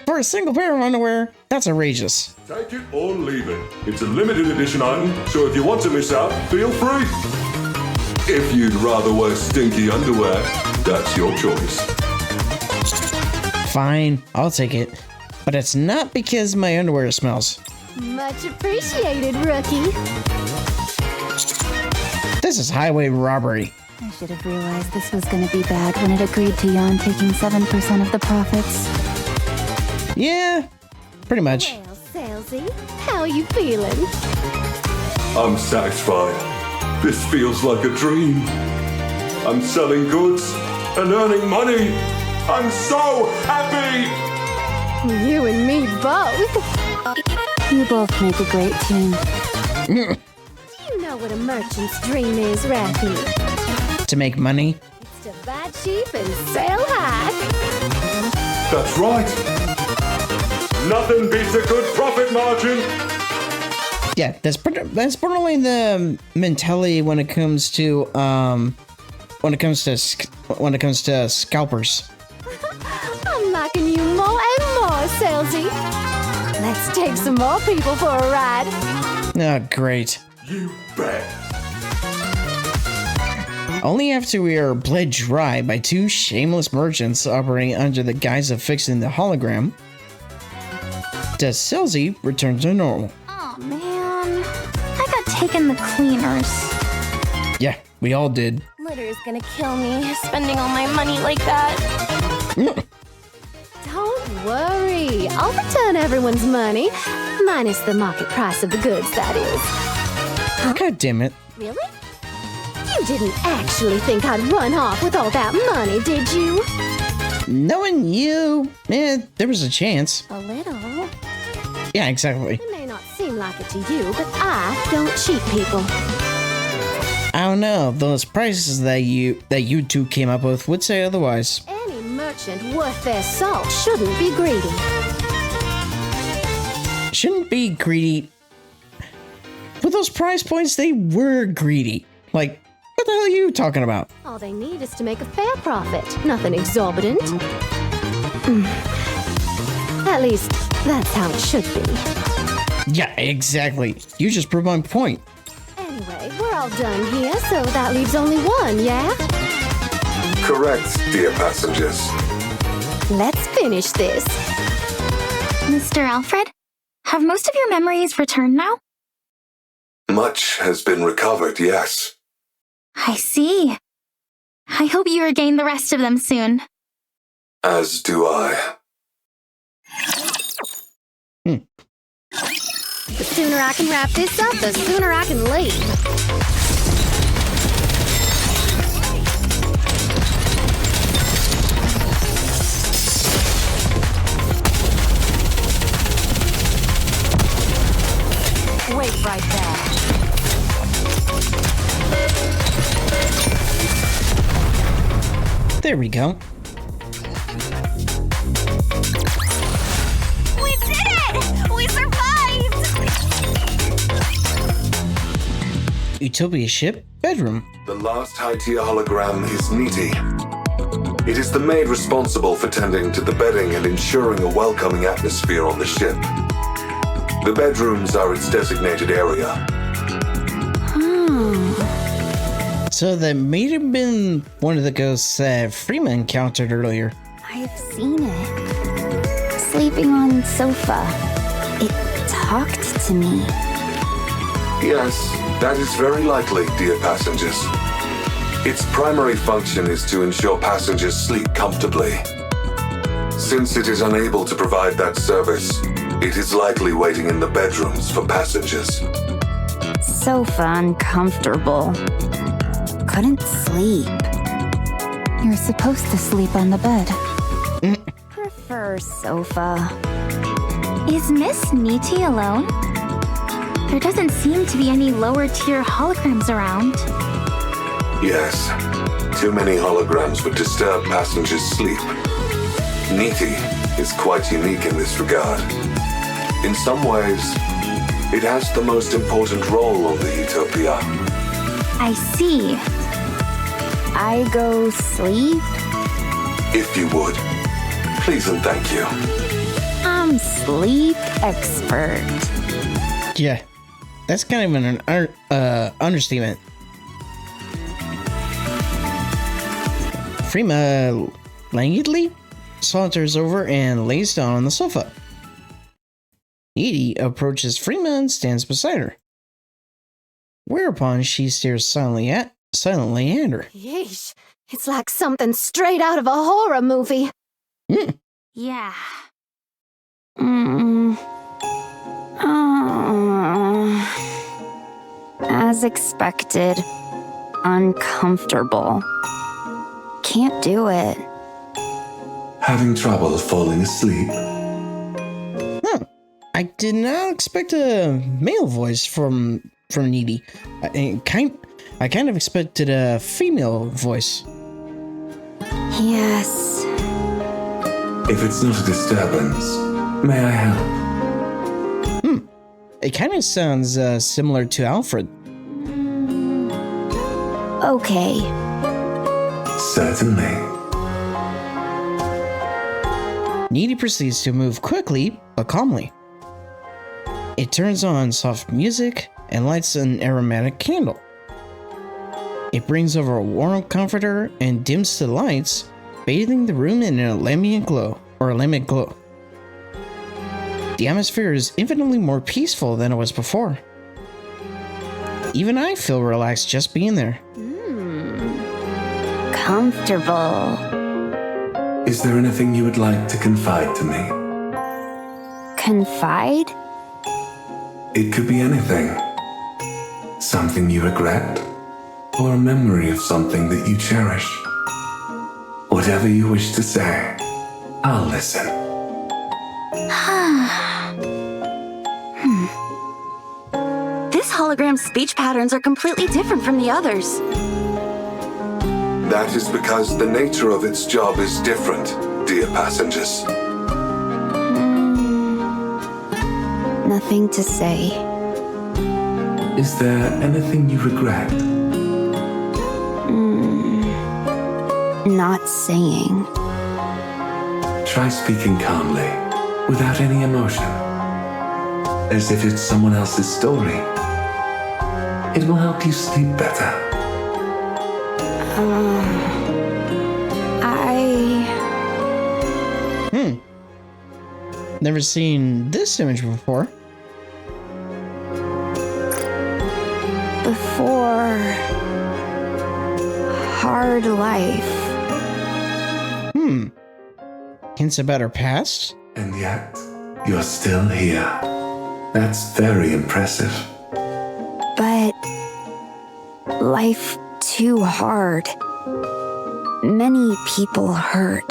For a single pair of underwear? That's outrageous. Take it or leave it. It's a limited edition item, so if you want to miss out, feel free. If you'd rather wear stinky underwear, that's your choice. Fine, I'll take it. But it's not because my underwear smells. Much appreciated, rookie. This is highway robbery. I should have realized this was gonna be bad when it agreed to Jan taking 7% of the profits. Yeah, pretty much. Well, Salesy, how are you feeling? I'm satisfied. This feels like a dream. I'm selling goods and earning money. I'm so happy! You and me both. You both make a great team. Do you know what a merchant's dream is, Rappy? To make money? It's to buy cheap and sell high. That's right. Nothing beats a good profit margin. Yeah, that's probably the mentality when it comes to scalpers. I'm liking you more and more, Salesy. Let's take some more people for a ride. Oh, great. You bet. Only after we are bled dry by two shameless merchants operating under the guise of fixing the hologram, does Salesy return to normal. Oh man, I got taken the cleaners. Yeah, we all did. Litter's gonna kill me, spending all my money like that. Don't worry, I'll return everyone's money, minus the market price of the goods, that is. God damn it. Really? You didn't actually think I'd run off with all that money, did you? Knowing you, there was a chance. A little. Yeah, exactly. It may not seem like it to you, but I don't cheat people. I don't know, those prices that you two came up with would say otherwise. Any merchant worth their salt shouldn't be greedy. Shouldn't be greedy. With those price points, they were greedy. Like, what the hell are you talking about? All they need is to make a fair profit, nothing exorbitant. At least, that's how it should be. Yeah, exactly. You just proved my point. Anyway, we're all done here, so that leaves only one, yeah? Correct, dear passengers. Let's finish this. Mr. Alfred, have most of your memories returned now? Much has been recovered, yes. I see. I hope you regain the rest of them soon. As do I. The sooner I can wrap this up, the sooner I can leave. Wait right there. There we go. We did it! We survived! Utopia ship, bedroom. The last high-tier hologram is NIKKE. It is the maid responsible for tending to the bedding and ensuring a welcoming atmosphere on the ship. The bedrooms are its designated area. So that may have been one of the ghosts that Freeman encountered earlier. I've seen it. Sleeping on sofa. It talked to me. Yes, that is very likely, dear passengers. Its primary function is to ensure passengers sleep comfortably. Since it is unable to provide that service, it is likely waiting in the bedrooms for passengers. Sofa uncomfortable. Couldn't sleep. You're supposed to sleep on the bed. Prefer sofa. Is Miss NIKKE alone? There doesn't seem to be any lower tier holograms around. Yes, too many holograms would disturb passengers' sleep. NIKKE is quite unique in this regard. In some ways, it has the most important role on the Utopia. I see. I go sleep? If you would, please and thank you. I'm sleep expert. Yeah, that's kind of an understatement. Frima languidly saunters over and lays down on the sofa. Yeti approaches Frima and stands beside her. Whereupon she stares silently at her. Yeesh. It's like something straight out of a horror movie. Yeah. As expected, uncomfortable. Can't do it. Having trouble falling asleep? I did not expect a male voice from Yeti. I kind of expected a female voice. Yes. If it's not a disturbance, may I help? It kind of sounds similar to Alfred. Okay. Certainly. Yeti proceeds to move quickly but calmly. It turns on soft music and lights an aromatic candle. It brings over a warm comforter and dims the lights, bathing the room in a lambent glow. The atmosphere is infinitely more peaceful than it was before. Even I feel relaxed just being there. Comfortable. Is there anything you would like to confide to me? Confide? It could be anything. Something you regret, or a memory of something that you cherish. Whatever you wish to say, I'll listen. This hologram's speech patterns are completely different from the others. That is because the nature of its job is different, dear passengers. Nothing to say. Is there anything you regret? Not saying. Try speaking calmly, without any emotion. As if it's someone else's story. It will help you sleep better. Never seen this image before. Before hard life. Hints about her past? And yet, you're still here. That's very impressive. But life too hard. Many people hurt.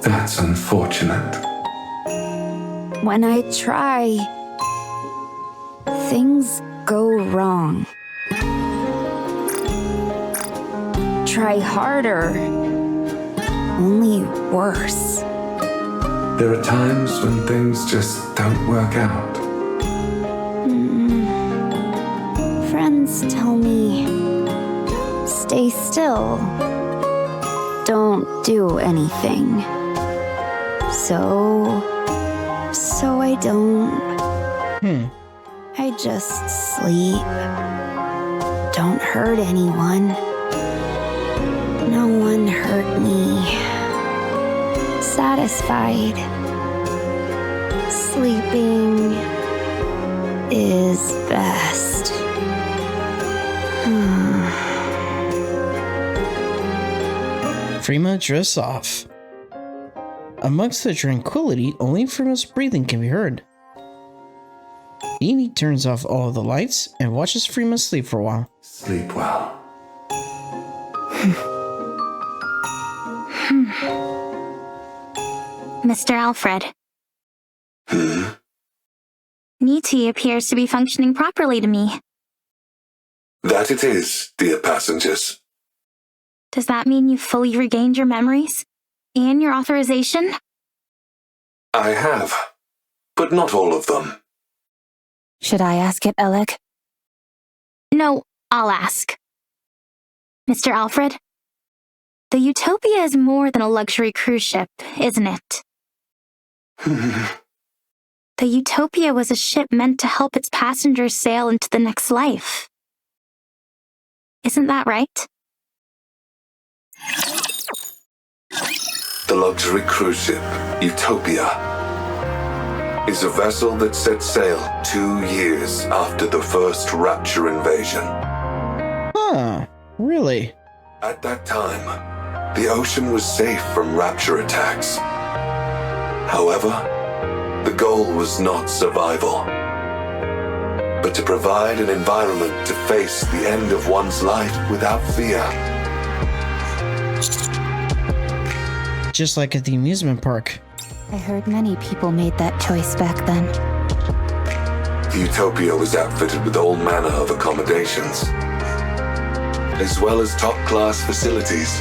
That's unfortunate. When I try, things go wrong. Try harder, only worse. There are times when things just don't work out. Friends tell me, stay still, don't do anything. So I don't. I just sleep. Don't hurt anyone. No one hurt me. Satisfied. Sleeping is best. Frima drifts off. Amongst the tranquility, only Frima's breathing can be heard. Yeti turns off all the lights and watches Frima sleep for a while. Sleep well. Mr. Alfred. NIKKE appears to be functioning properly to me. That it is, dear passengers. Does that mean you've fully regained your memories? And your authorization? I have, but not all of them. Should I ask it, Elec? No, I'll ask. Mr. Alfred? The Utopia is more than a luxury cruise ship, isn't it? The Utopia was a ship meant to help its passengers sail into the next life. Isn't that right? The luxury cruise ship, Utopia, is a vessel that set sail 2 years after the first Rapture invasion. Huh, really? At that time, the ocean was safe from Rapture attacks. However, the goal was not survival, but to provide an environment to face the end of one's life without fear. Just like at the amusement park. I heard many people made that choice back then. The Utopia was outfitted with all manner of accommodations, as well as top-class facilities.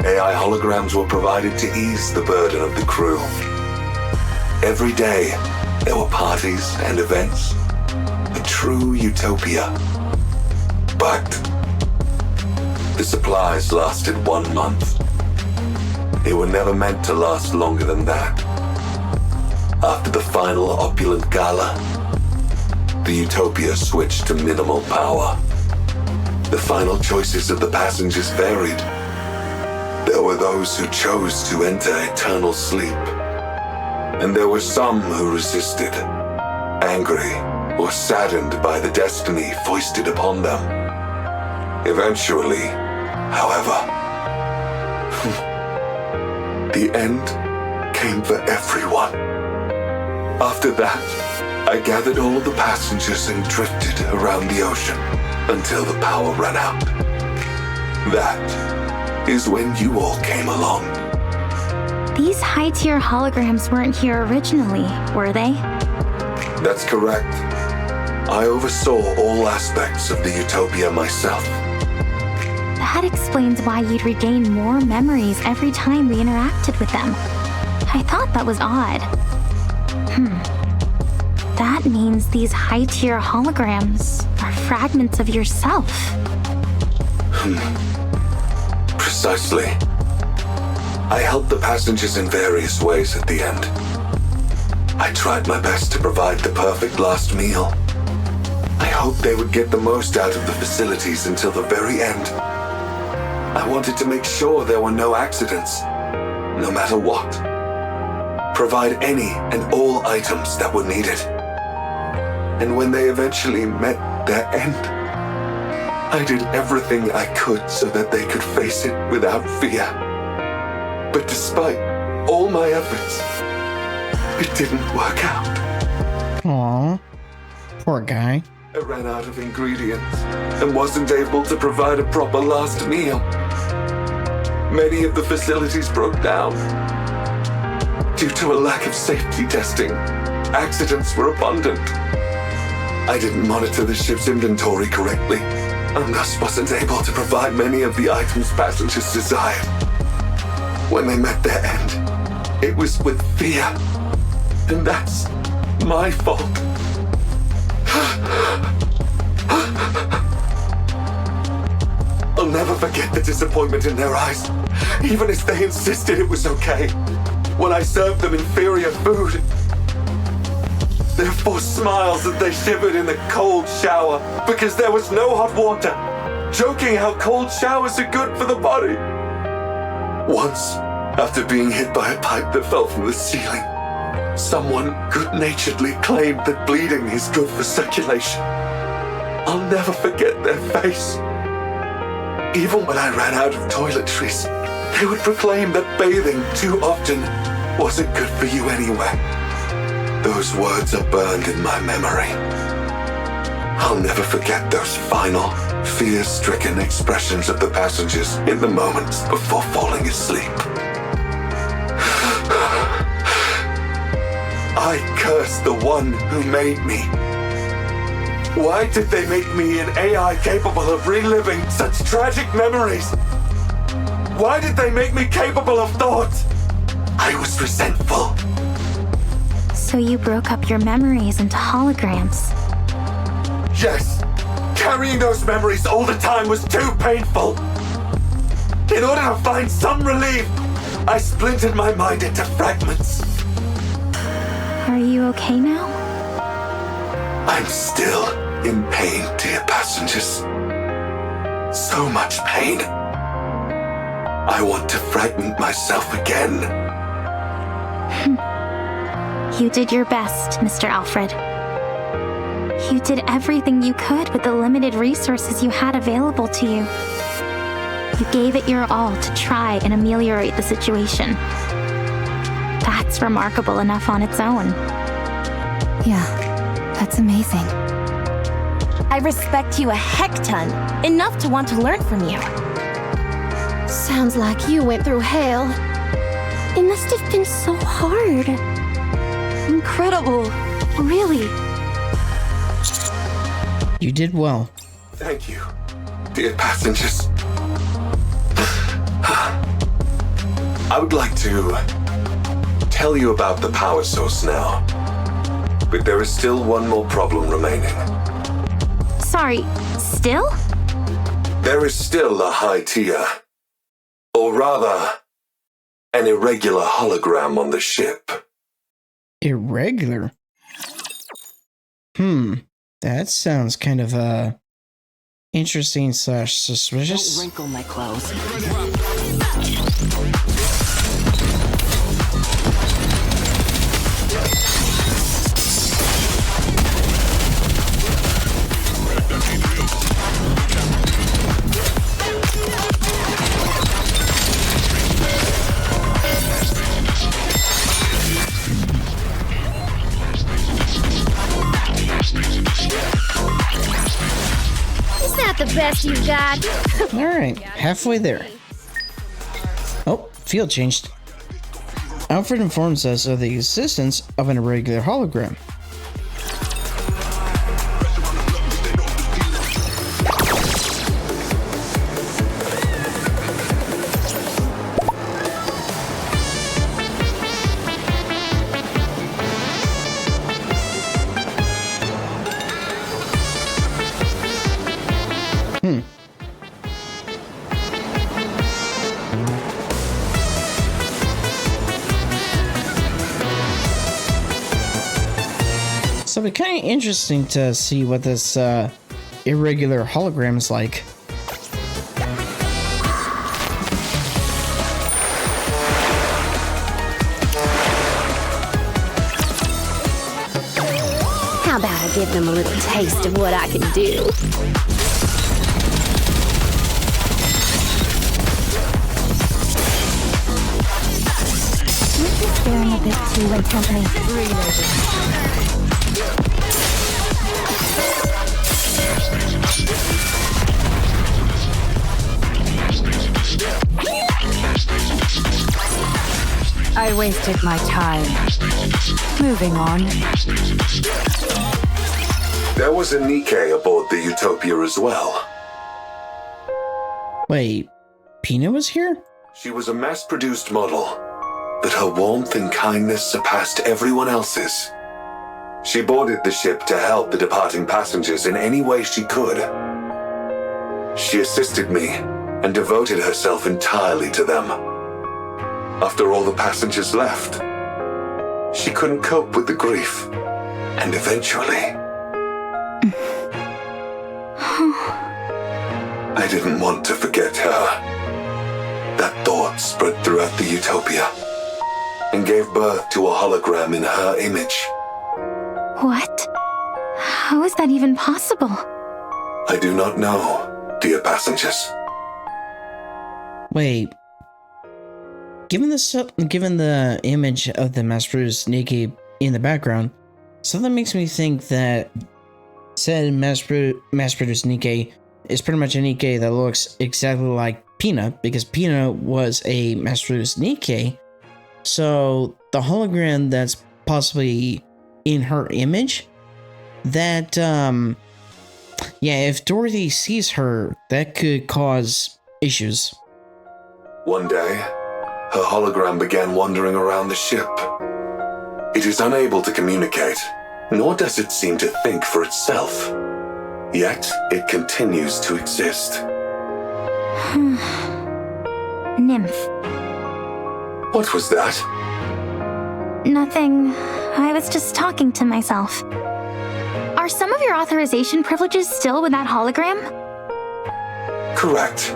AI holograms were provided to ease the burden of the crew. Every day, there were parties and events. A true utopia. But the supplies lasted 1 month. They were never meant to last longer than that. After the final opulent gala, the Utopia switched to minimal power. The final choices of the passengers varied. There were those who chose to enter eternal sleep, and there were some who resisted, angry or saddened by the destiny foisted upon them. Eventually, however, the end came for everyone. After that, I gathered all of the passengers and drifted around the ocean until the power ran out. That is when you all came along. These high-tier holograms weren't here originally, were they? That's correct. I oversaw all aspects of the Utopia myself. That explains why you'd regain more memories every time we interacted with them. I thought that was odd. That means these high-tier holograms are fragments of yourself. Precisely. I helped the passengers in various ways at the end. I tried my best to provide the perfect last meal. I hoped they would get the most out of the facilities until the very end. I wanted to make sure there were no accidents, no matter what. Provide any and all items that were needed. And when they eventually met their end, I did everything I could so that they could face it without fear. But despite all my efforts, it didn't work out. Aww, poor guy. I ran out of ingredients and wasn't able to provide a proper last meal. Many of the facilities broke down. Due to a lack of safety testing, accidents were abundant. I didn't monitor the ship's inventory correctly, and thus wasn't able to provide many of the items passengers desired. When they met their end, it was with fear, and that's my fault. I'll never forget the disappointment in their eyes, even as they insisted it was okay. When I served them inferior food, their forced smiles as they shivered in the cold shower because there was no hot water, joking how cold showers are good for the body. Once, after being hit by a pipe that fell from the ceiling, someone good-naturedly claimed that bleeding is good for circulation. I'll never forget their face. Even when I ran out of toiletries, they would proclaim that bathing too often wasn't good for you anyway. Those words are burned in my memory. I'll never forget those final, fear-stricken expressions of the passengers in the moments before falling asleep. I curse the one who made me. Why did they make me an AI capable of reliving such tragic memories? Why did they make me capable of thought? I was resentful. So you broke up your memories into holograms. Yes, carrying those memories all the time was too painful. In order to find some relief, I splintered my mind into fragments. Are you okay now? I'm still in pain, dear passengers. So much pain. I want to fragment myself again. You did your best, Mr. Alfred. You did everything you could with the limited resources you had available to you. You gave it your all to try and ameliorate the situation. That's remarkable enough on its own. Yeah, that's amazing. I respect you a heck ton, enough to want to learn from you. Sounds like you went through hell. It must have been so hard. Incredible. Really. You did well. Thank you, dear passengers. I would like to tell you about the power source now. But there is still one more problem remaining. Sorry, still? There is still a high tier, or rather, an irregular hologram on the ship. Irregular? That sounds kind of, interesting / suspicious. Don't wrinkle my clothes. Is that the best you've got? Alright, halfway there. Oh, field changed. Alfred informs us of the existence of an irregular hologram. So it'd be kind of interesting to see what this irregular hologram is like. How about I give them a little taste of what I can do? You're just staring a bit too intently. I wasted my time. Moving on. There was a NIKKE aboard the Utopia as well. Wait, Pina was here? She was a mass-produced model, but her warmth and kindness surpassed everyone else's. She boarded the ship to help the departing passengers in any way she could. She assisted me and devoted herself entirely to them. After all the passengers left, she couldn't cope with the grief, and eventually... I didn't want to forget her. That thought spread throughout the Utopia and gave birth to a hologram in her image. What? How is that even possible? I do not know, dear passengers. Wait. Given the image of the mass-produced NIKKE in the background, something makes me think that said mass-produced NIKKE is pretty much a NIKKE that looks exactly like Pina, because Pina was a mass-produced NIKKE. So the hologram that's possibly in her image. That, yeah, if Dorothy sees her, that could cause issues. One day, her hologram began wandering around the ship. It is unable to communicate, nor does it seem to think for itself. Yet, it continues to exist. Nymph. What was that? Nothing. I was just talking to myself. Are some of your authorization privileges still with that hologram? Correct.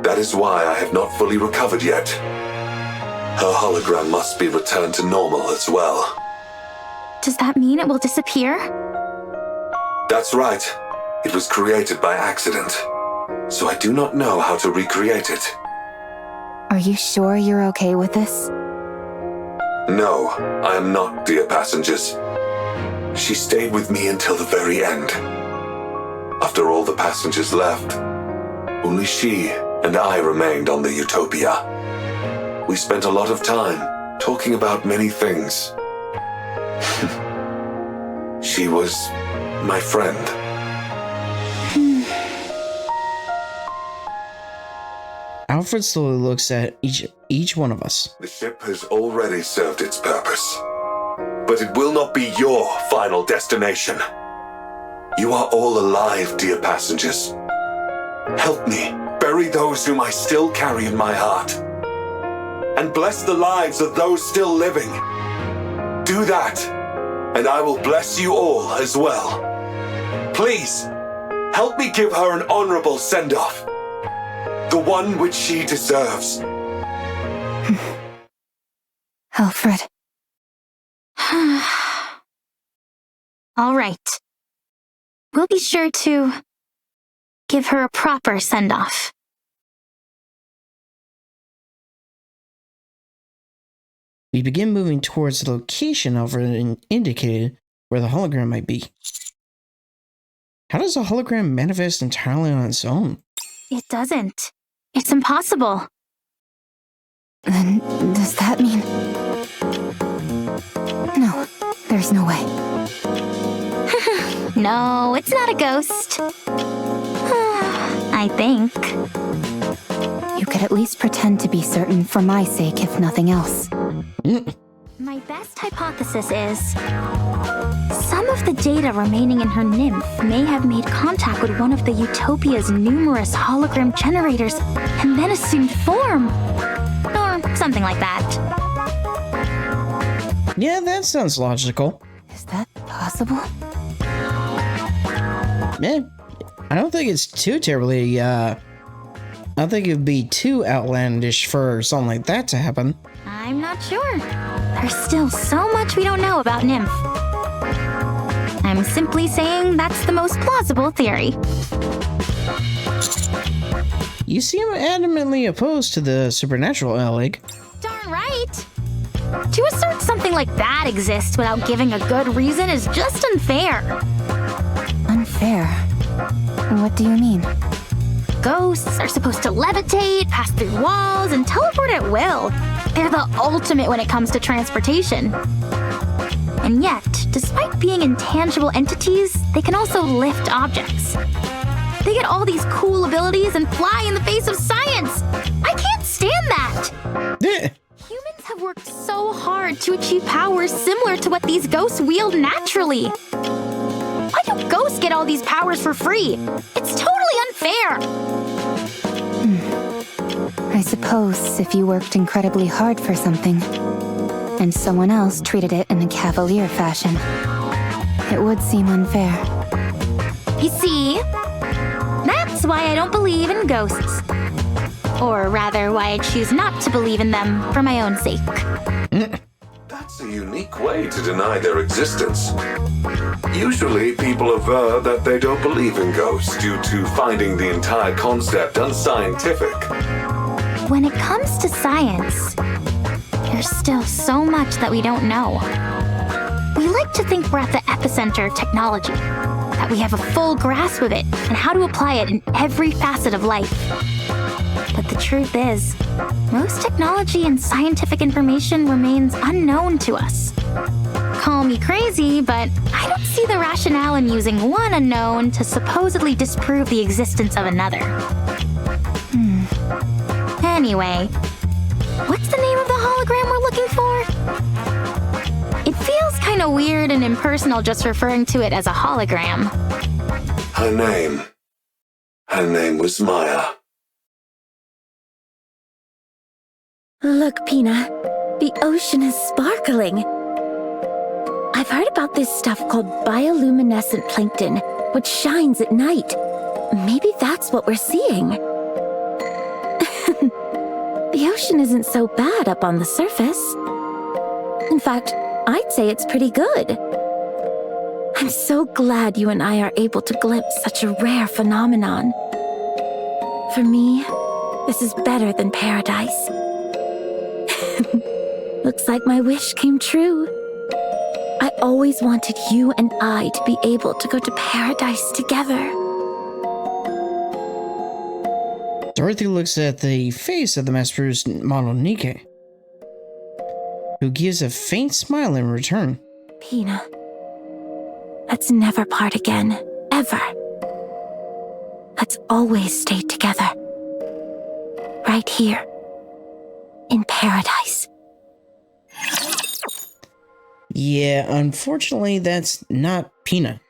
That is why I have not fully recovered yet. Her hologram must be returned to normal as well. Does that mean it will disappear? That's right. It was created by accident, so I do not know how to recreate it. Are you sure you're okay with this? No, I am not, dear passengers. She stayed with me until the very end. After all the passengers left, only she and I remained on the Utopia. We spent a lot of time talking about many things. She was my friend. Alfred slowly looks at each one of us. The ship has already served its purpose, but it will not be your final destination. You are all alive, dear passengers. Help me bury those whom I still carry in my heart, and bless the lives of those still living. Do that, and I will bless you all as well. Please, help me give her an honorable send-off. The one which she deserves. Alfred. All right. We'll be sure to give her a proper send-off. We begin moving towards the location Alfred indicated where the hologram might be. How does a hologram manifest entirely on its own? It doesn't. It's impossible. Then does that mean... No, there's no way. No, it's not a ghost. I think. You could at least pretend to be certain for my sake, if nothing else. My best hypothesis is... some of the data remaining in her nymph may have made contact with one of the Utopia's numerous hologram generators and then assumed form. Or something like that. Yeah, that sounds logical. Is that possible? Yeah, I don't think it's too terribly, I don't think it'd be too outlandish for something like that to happen. I'm not sure. There's still so much we don't know about Nymph. I'm simply saying that's the most plausible theory. You seem adamantly opposed to the supernatural, Alec. Darn right. To assert something like that exists without giving a good reason is just unfair. Unfair? What do you mean? Ghosts are supposed to levitate, pass through walls, and teleport at will. They're the ultimate when it comes to transportation. And yet, despite being intangible entities, they can also lift objects. They get all these cool abilities and fly in the face of science. I can't stand that. Humans have worked so hard to achieve powers similar to what these ghosts wield naturally. Why do ghosts get all these powers for free? It's totally unfair. I suppose if you worked incredibly hard for something, and someone else treated it in a cavalier fashion, it would seem unfair. You see, that's why I don't believe in ghosts. Or rather, why I choose not to believe in them for my own sake. That's a unique way to deny their existence. Usually, people aver that they don't believe in ghosts due to finding the entire concept unscientific. When it comes to science, there's still so much that we don't know. We like to think we're at the epicenter of technology, that we have a full grasp of it and how to apply it in every facet of life. But the truth is, most technology and scientific information remains unknown to us. call me crazy, but I don't see the rationale in using one unknown to supposedly disprove the existence of another. Anyway, what's the name of the hologram we're looking for? It feels kind of weird and impersonal just referring to it as a hologram. Her name was Maya. Look, Pina, the ocean is sparkling. I've heard about this stuff called bioluminescent plankton, which shines at night. Maybe that's what we're seeing. The ocean isn't so bad up on the surface. In fact, I'd say it's pretty good. I'm so glad you and I are able to glimpse such a rare phenomenon. For me, this is better than paradise. Looks like my wish came true. I always wanted you and I to be able to go to paradise together. Dorothy looks at the face of the mass-produced model NIKKE, who gives a faint smile in return. Pina, let's never part again, ever. Let's always stay together. Right here, in paradise. Yeah, unfortunately, that's not Pina.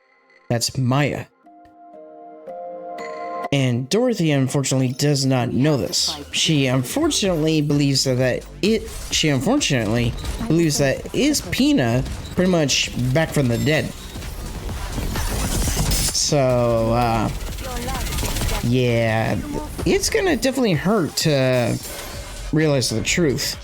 That's Maya. And Dorothy, unfortunately, does not know this. She unfortunately believes that is Pina pretty much back from the dead. So, yeah, it's gonna definitely hurt to realize the truth.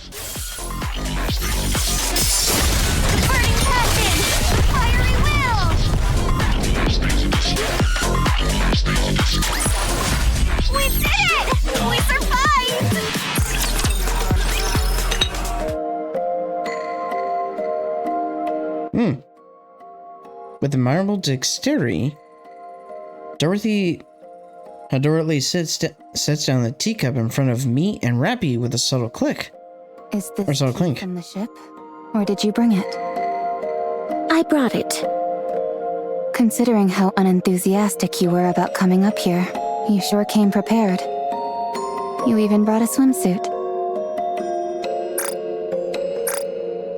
With admirable dexterity, Dorothy adroitly sets down the teacup in front of me and Rappy with a subtle click. Is this or subtle clink from the ship? Or did you bring it? I brought it. Considering how unenthusiastic you were about coming up here, you sure came prepared. You even brought a swimsuit.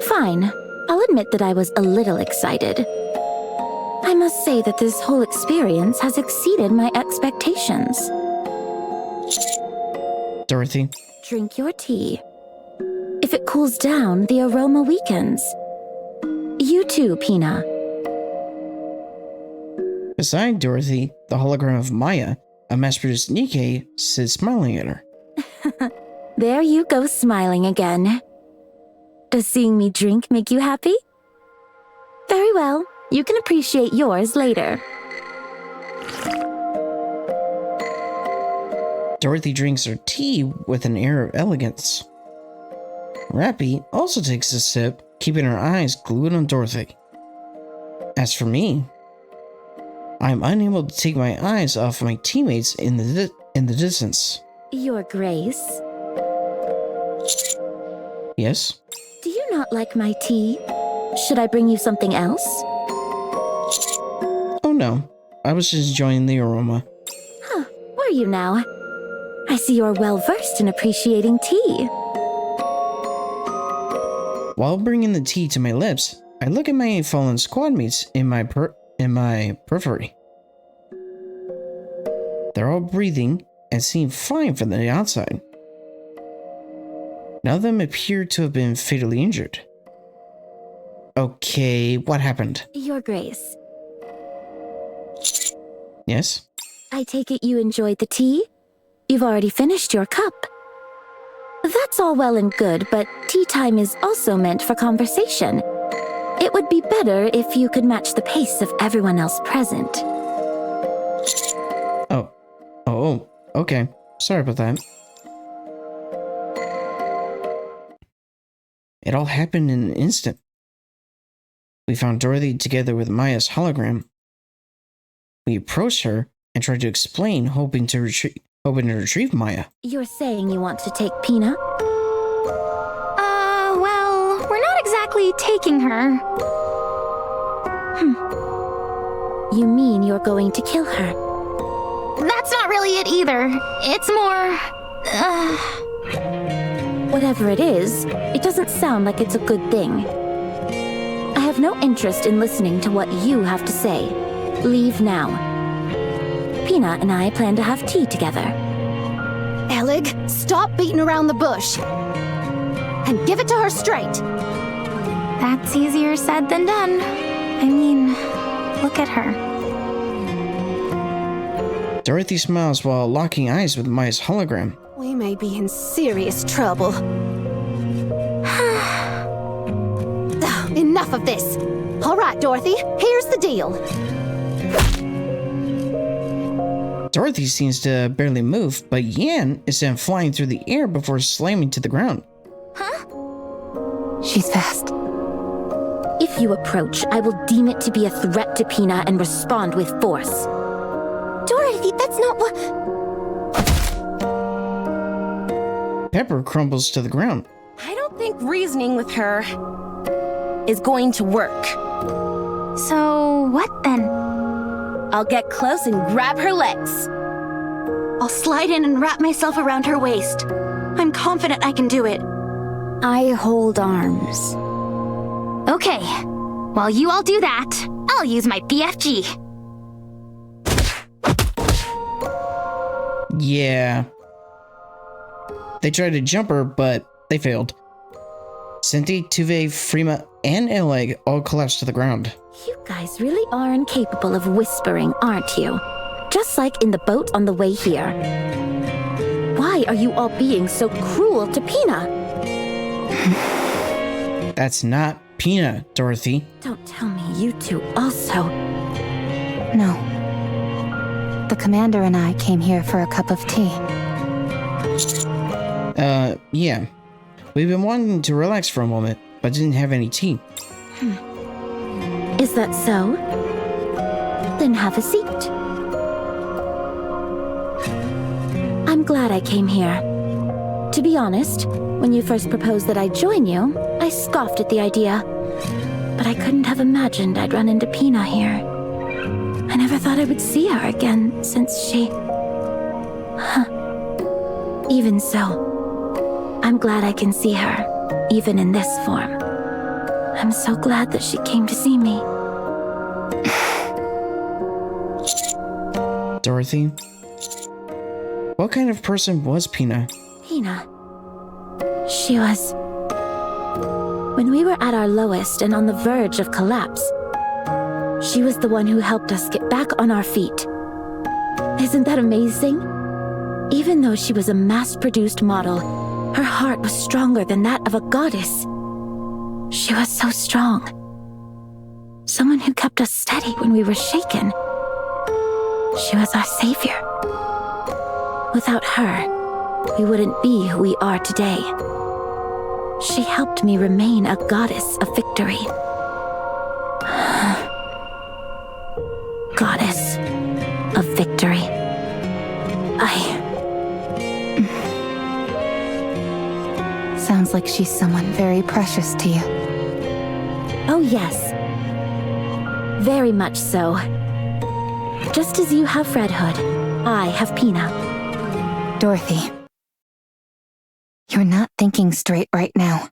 Fine. I'll admit that I was a little excited. I must say that this whole experience has exceeded my expectations. Dorothy. Drink your tea. If it cools down, the aroma weakens. You too, Pina. Beside Dorothy, the hologram of Maya, a mass-produced NIKKE, sits smiling at her. There you go, smiling again. Does seeing me drink make you happy? Very well. You can appreciate yours later. Dorothy drinks her tea with an air of elegance. Rappy also takes a sip, keeping her eyes glued on Dorothy. As for me, I am unable to take my eyes off my teammates in the distance. Your Grace. Yes? Do you not like my tea? Should I bring you something else? Oh no, I was just enjoying the aroma. Huh, were you now? I see you're well versed in appreciating tea. While bringing the tea to my lips, I look at my fallen squad mates in my periphery. They're all breathing and seem fine from the outside. None of them appear to have been fatally injured. Okay, what happened? Your Grace. Yes? I take it you enjoyed the tea? You've already finished your cup. That's all well and good, but tea time is also meant for conversation. It would be better if you could match the pace of everyone else present. Oh, okay. Sorry about that. It all happened in an instant. We found Dorothy together with Maya's hologram. We approached her and tried to explain, hoping to retrieve Maya. You're saying you want to take Pina? Well, we're not exactly taking her. You mean you're going to kill her? That's not really it either. It's more... Whatever it is, it doesn't sound like it's a good thing. I have no interest in listening to what you have to say. Leave now. Peanut and I plan to have tea together. Elig, stop beating around the bush. And give it to her straight. That's easier said than done. I mean, look at her. Dorothy smiles while locking eyes with Maya's hologram. We may be in serious trouble. Enough of this. All right, Dorothy, here's the deal. Dorothy seems to barely move, but Yan is sent flying through the air before slamming to the ground. She's fast. If you approach, I will deem it to be a threat to Peanut and respond with force. Dorothy, that's not what... Pepper crumbles to the ground. I don't think reasoning with her is going to work. So, what then? I'll get close and grab her legs. I'll slide in and wrap myself around her waist. I'm confident I can do it. I hold arms. Okay, while you all do that, I'll use my BFG. Yeah. They tried to jump her, but they failed. Cinti, Tuve, Frima, and Eleg all collapsed to the ground. You guys really are incapable of whispering, aren't you? Just like in the boat on the way here. Why are you all being so cruel to Peanut? That's not Peanut, Dorothy. Don't tell me you two also. No. The commander and I came here for a cup of tea. Yeah. We've been wanting to relax for a moment, but didn't have any tea. Is that so? Then have a seat. I'm glad I came here. To be honest, when you first proposed that I join you, I scoffed at the idea. But I couldn't have imagined I'd run into Peanut here. I never thought I would see her again since she... Even so, I'm glad I can see her, even in this form. I'm so glad that she came to see me. Dorothy? What kind of person was Peanut? Peanut. She was... When we were at our lowest and on the verge of collapse, she was the one who helped us get back on our feet. Isn't that amazing? Even though she was a mass-produced model, her heart was stronger than that of a goddess. She was so strong. Someone who kept us steady when we were shaken. She was our savior. Without her, we wouldn't be who we are today. She helped me remain a goddess of victory. Goddess of victory. Sounds like she's someone very precious to you. Oh yes. Very much so. Just as you have Redhood, I have Peanut. Dorothy. You're not thinking straight right now.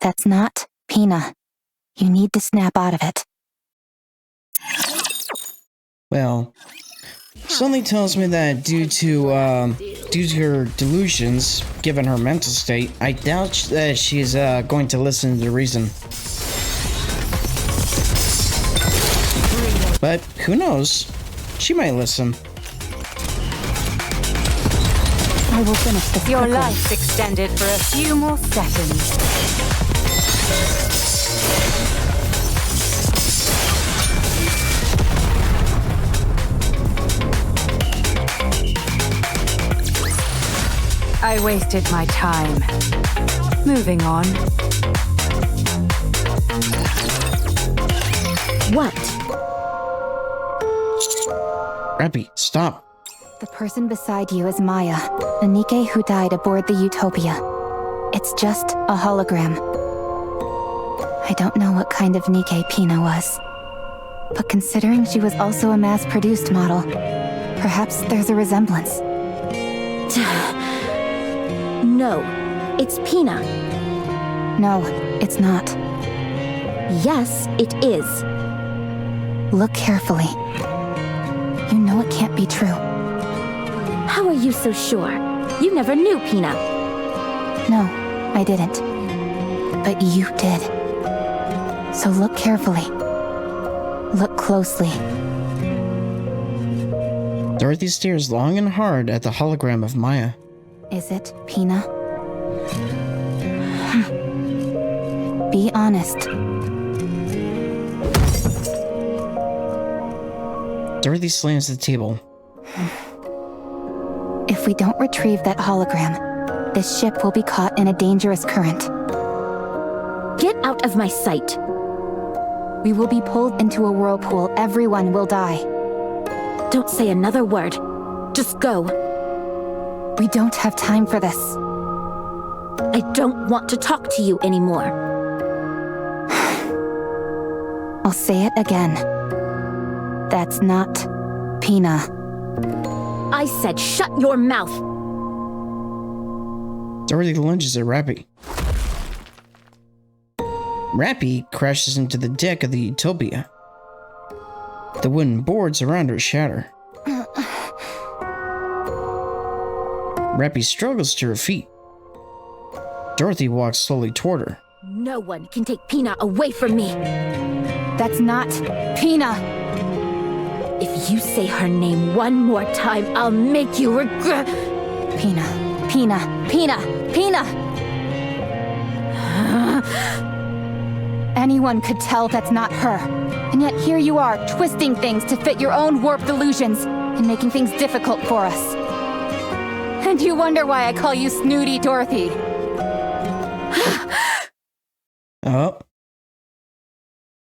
That's not Peanut. You need to snap out of it. Well, something tells me that due to her delusions, given her mental state, I doubt that she's going to listen to reason. But who knows? She might listen. I will finish this. Your life's extended for a few more seconds. I wasted my time. Moving on. What? Rappy, stop. The person beside you is Maya, a NIKKE who died aboard the Utopia. It's just a hologram. I don't know what kind of NIKKE Pina was. But considering she was also a mass-produced model, perhaps there's a resemblance. No, it's Pina. No, it's not. Yes, it is. Look carefully. You know it can't be true. How are you so sure? You never knew Pina. No, I didn't. But you did. So look carefully. Look closely. Dorothy stares long and hard at the hologram of Maya. Is it Pina? Be honest. Dorothy slams the table. If we don't retrieve that hologram, this ship will be caught in a dangerous current. Get out of my sight. We will be pulled into a whirlpool. Everyone will die. Don't say another word. Just go. We don't have time for this. I don't want to talk to you anymore. I'll say it again. That's not Pina. I said shut your mouth. Dorothy lunges at Rappy. Rappy crashes into the deck of the Utopia. The wooden boards around her shatter. Rappy struggles to her feet. Dorothy walks slowly toward her. No one can take Pina away from me. That's not Pina. If you say her name one more time, I'll make you regret. Pina, Pina, Pina, Pina! Anyone could tell that's not her. And yet here you are, twisting things to fit your own warped illusions and making things difficult for us. And you wonder why I call you Snooty Dorothy. Oh.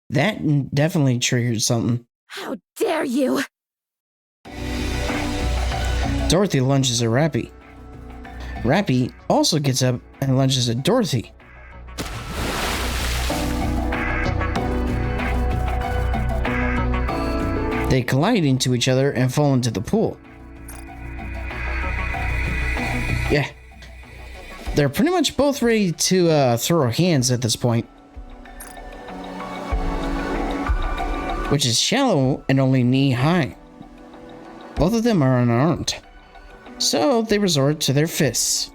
That definitely triggered something. How dare you! Dorothy lunges at Rappy. Rappy also gets up and lunges at Dorothy. They collide into each other and fall into the pool. Yeah. They're pretty much both ready to throw hands at this point. Which is shallow and only knee-high. Both of them are unarmed. So they resort to their fists.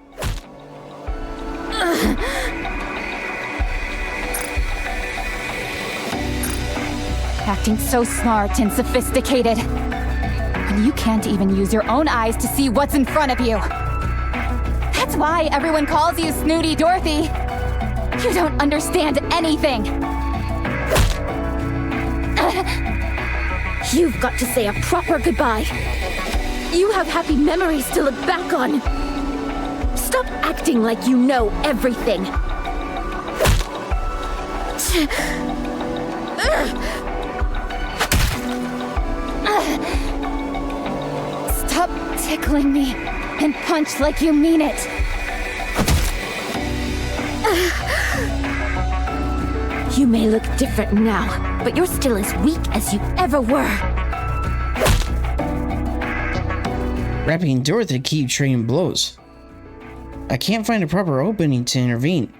Acting so smart and sophisticated. When you can't even use your own eyes to see what's in front of you. That's why everyone calls you Snooty Dorothy. You don't understand anything. You've got to say a proper goodbye. You have happy memories to look back on. Stop acting like you know everything. Stop tickling me and punch like you mean it. You may look different now, but you're still as weak as you ever were. Rappy and Dorothy keep trading blows. I can't find a proper opening to intervene.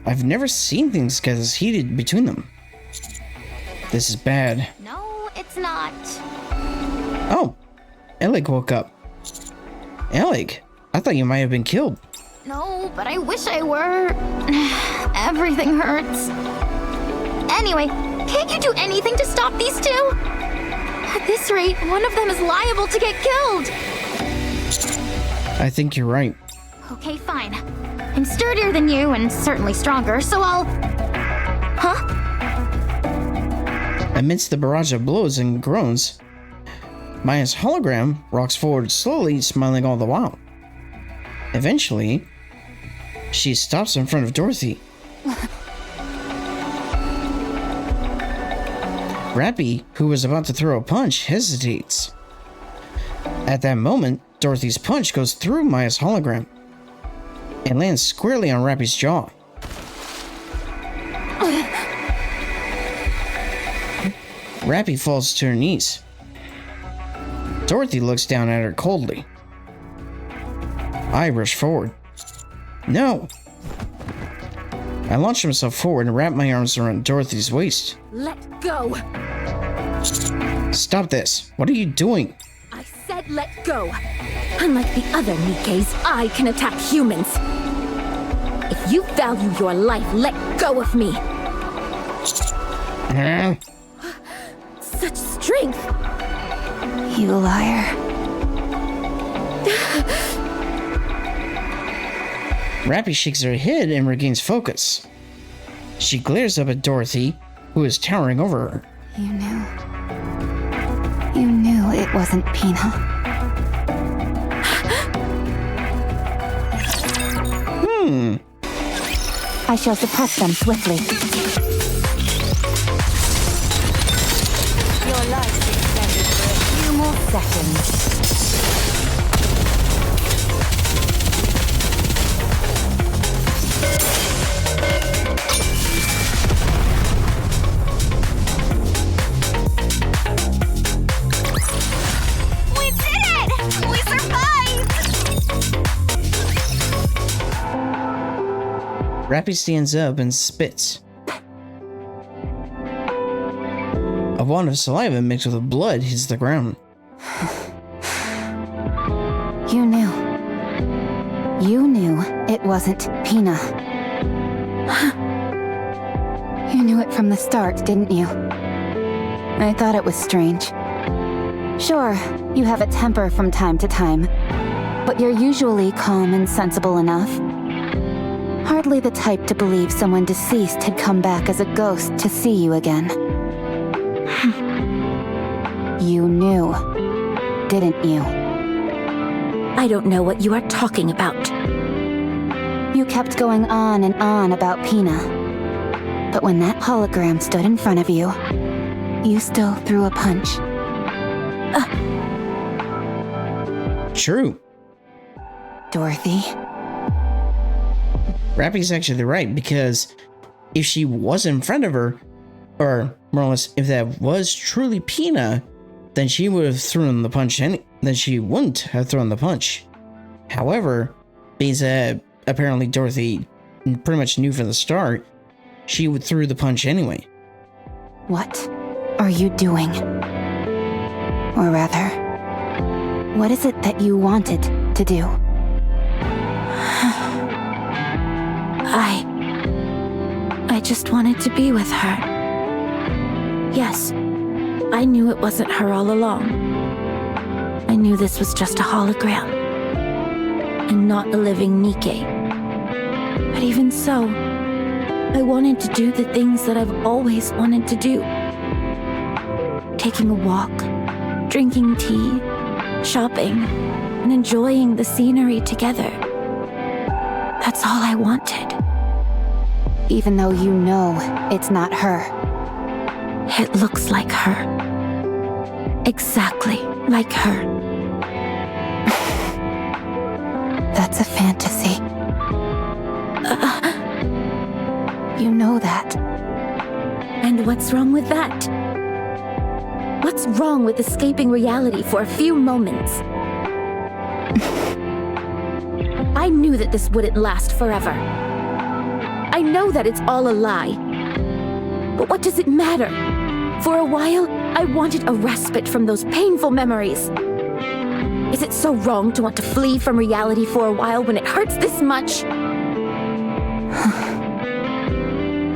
I've never seen things get as heated between them. This is bad. No, it's not. Oh, Elg woke up. Elg, I thought you might have been killed. No, but I wish I were. Everything hurts. Anyway, can't you do anything to stop these two? At this rate, one of them is liable to get killed. I think you're right. Okay, fine. I'm sturdier than you and certainly stronger, so I'll... Huh? Amidst the barrage of blows and groans, Maya's hologram rocks forward slowly, smiling all the while. Eventually, she stops in front of Dorothy. Rappy, who was about to throw a punch, hesitates. At that moment, Dorothy's punch goes through Maya's hologram and lands squarely on Rappy's jaw. Rappy falls to her knees. Dorothy looks down at her coldly. I rush forward. No! I launch myself forward and wrap my arms around Dorothy's waist. Let go! Stop this. What are you doing? I said let go. Unlike the other NIKKEs, I can attack humans. If you value your life, let go of me. Such strength! You liar. Rappy shakes her head and regains focus. She glares up at Dorothy, who is towering over her. You knew. You knew it wasn't Pina. I shall suppress them swiftly. Your life's extended for a few more seconds. Rappy stands up and spits. A wand of saliva mixed with blood hits the ground. You knew. You knew it wasn't Pina. You knew it from the start, didn't you? I thought it was strange. Sure, you have a temper from time to time, but you're usually calm and sensible enough. Hardly the type to believe someone deceased had come back as a ghost to see you again. You knew, didn't you? I don't know what you are talking about. You kept going on and on about Pina. But when that hologram stood in front of you, you still threw a punch. True. Dorothy. Rappy's actually right, because if she was in front of her, or more or less, if that was truly Pina, then she would have thrown the punch. Then she wouldn't have thrown the punch. However, because apparently Dorothy pretty much knew from the start, she would threw the punch anyway. What are you doing? Or rather, what is it that you wanted to do? I just wanted to be with her. Yes, I knew it wasn't her all along. I knew this was just a hologram, and not a living NIKKE. But even so, I wanted to do the things that I've always wanted to do. Taking a walk, drinking tea, shopping, and enjoying the scenery together. That's all I wanted. Even though you know it's not her. It looks like her. Exactly like her. That's a fantasy. You know that. And what's wrong with that? What's wrong with escaping reality for a few moments? I knew that this wouldn't last forever. I know that it's all a lie. But what does it matter? For a while, I wanted a respite from those painful memories. Is it so wrong to want to flee from reality for a while when it hurts this much?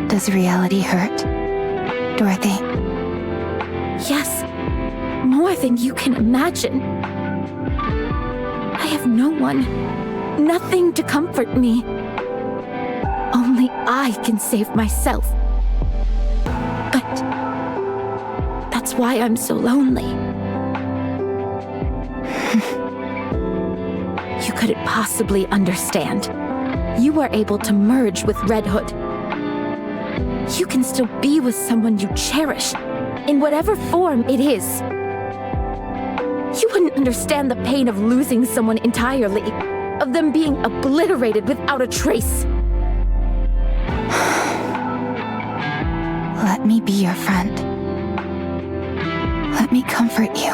Does reality hurt, Dorothy? Yes, more than you can imagine. I have no one, nothing to comfort me. Only I can save myself. But that's why I'm so lonely. You couldn't possibly understand. You were able to merge with Red Hood. You can still be with someone you cherish, in whatever form it is. You wouldn't understand the pain of losing someone entirely, of them being obliterated without a trace. Let me be your friend. comfort you.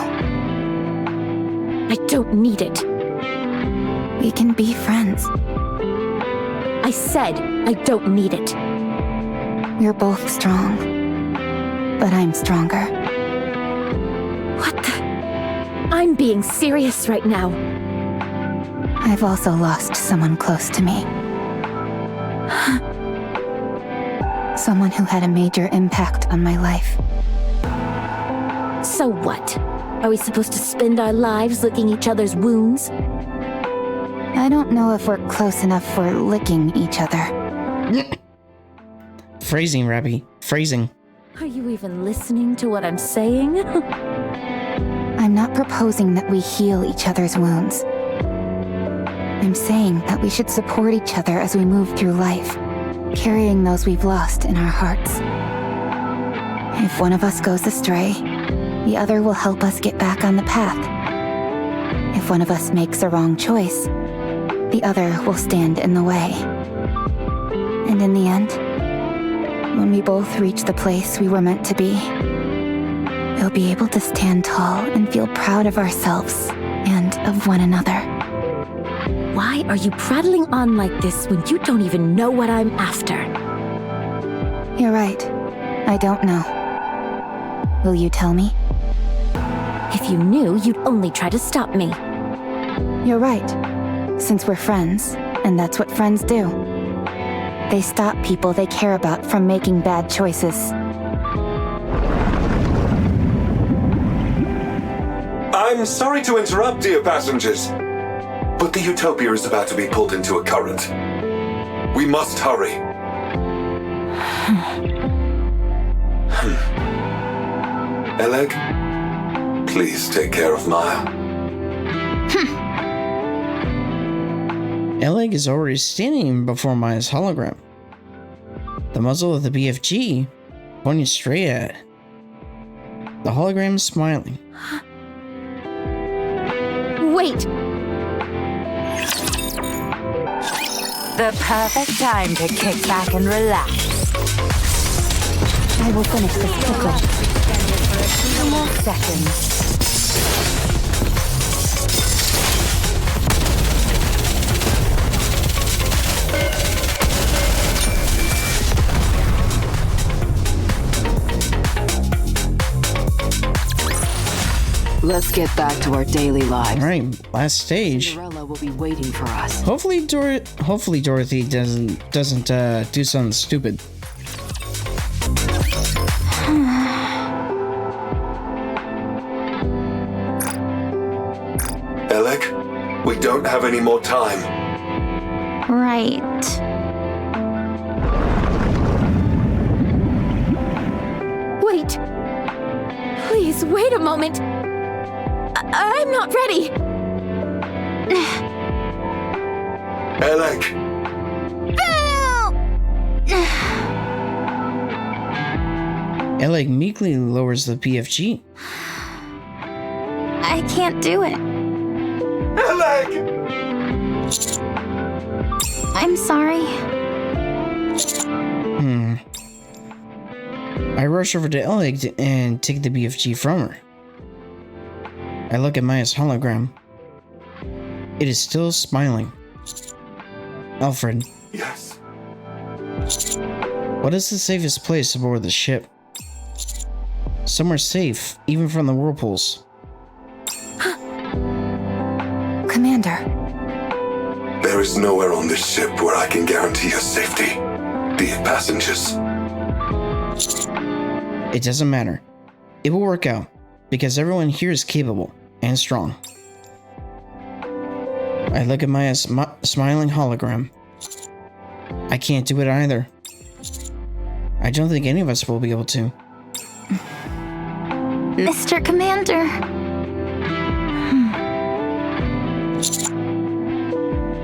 I don't need it. We can be friends. I said I don't need it. We're both strong, but I'm stronger. What the? I'm being serious right now. I've also lost someone close to me. Someone who had a major impact on my life. So what? Are we supposed to spend our lives licking each other's wounds? I don't know if we're close enough for licking each other. Phrasing, Rabbi. Phrasing. Are you even listening to what I'm saying? I'm not proposing that we heal each other's wounds. I'm saying that we should support each other as we move through life, carrying those we've lost in our hearts. If one of us goes astray, the other will help us get back on the path. If one of us makes a wrong choice, the other will stand in the way. And in the end, when we both reach the place we were meant to be, we'll be able to stand tall and feel proud of ourselves and of one another. Why are you prattling on like this when you don't even know what I'm after? You're right. I don't know. Will you tell me? If you knew, you'd only try to stop me. You're right. Since we're friends, and that's what friends do. They stop people they care about from making bad choices. I'm sorry to interrupt, dear passengers, but the Utopia is about to be pulled into a current. We must hurry. Eleg, please take care of Maya. Eleg is already standing before Maya's hologram. The muzzle of the BFG pointing straight at it. The hologram is smiling. Wait! The perfect time to kick back and relax. I will finish this quickly. For a few more seconds. Let's get back to our daily lives. Alright, last stage. Cinderella will be waiting for us. Hopefully Dorothy doesn't do something stupid. Eleg, we don't have any more time. Right. Wait! Please, wait a moment! I'm not ready! Eleg, Eleg meekly lowers the PFG. I can't do it. Eleg! I'm sorry. I rush over to Eleg and take the BFG from her. I look at Maya's hologram. It is still smiling. Alfred. Yes. What is the safest place aboard the ship? Somewhere safe, even from the whirlpools. Commander. There is nowhere on this ship where I can guarantee your safety, dear passengers. It doesn't matter. It will work out, because everyone here is capable and strong. I look at Maya's smiling hologram. I can't do it either. I don't think any of us will be able to. Mr. Commander.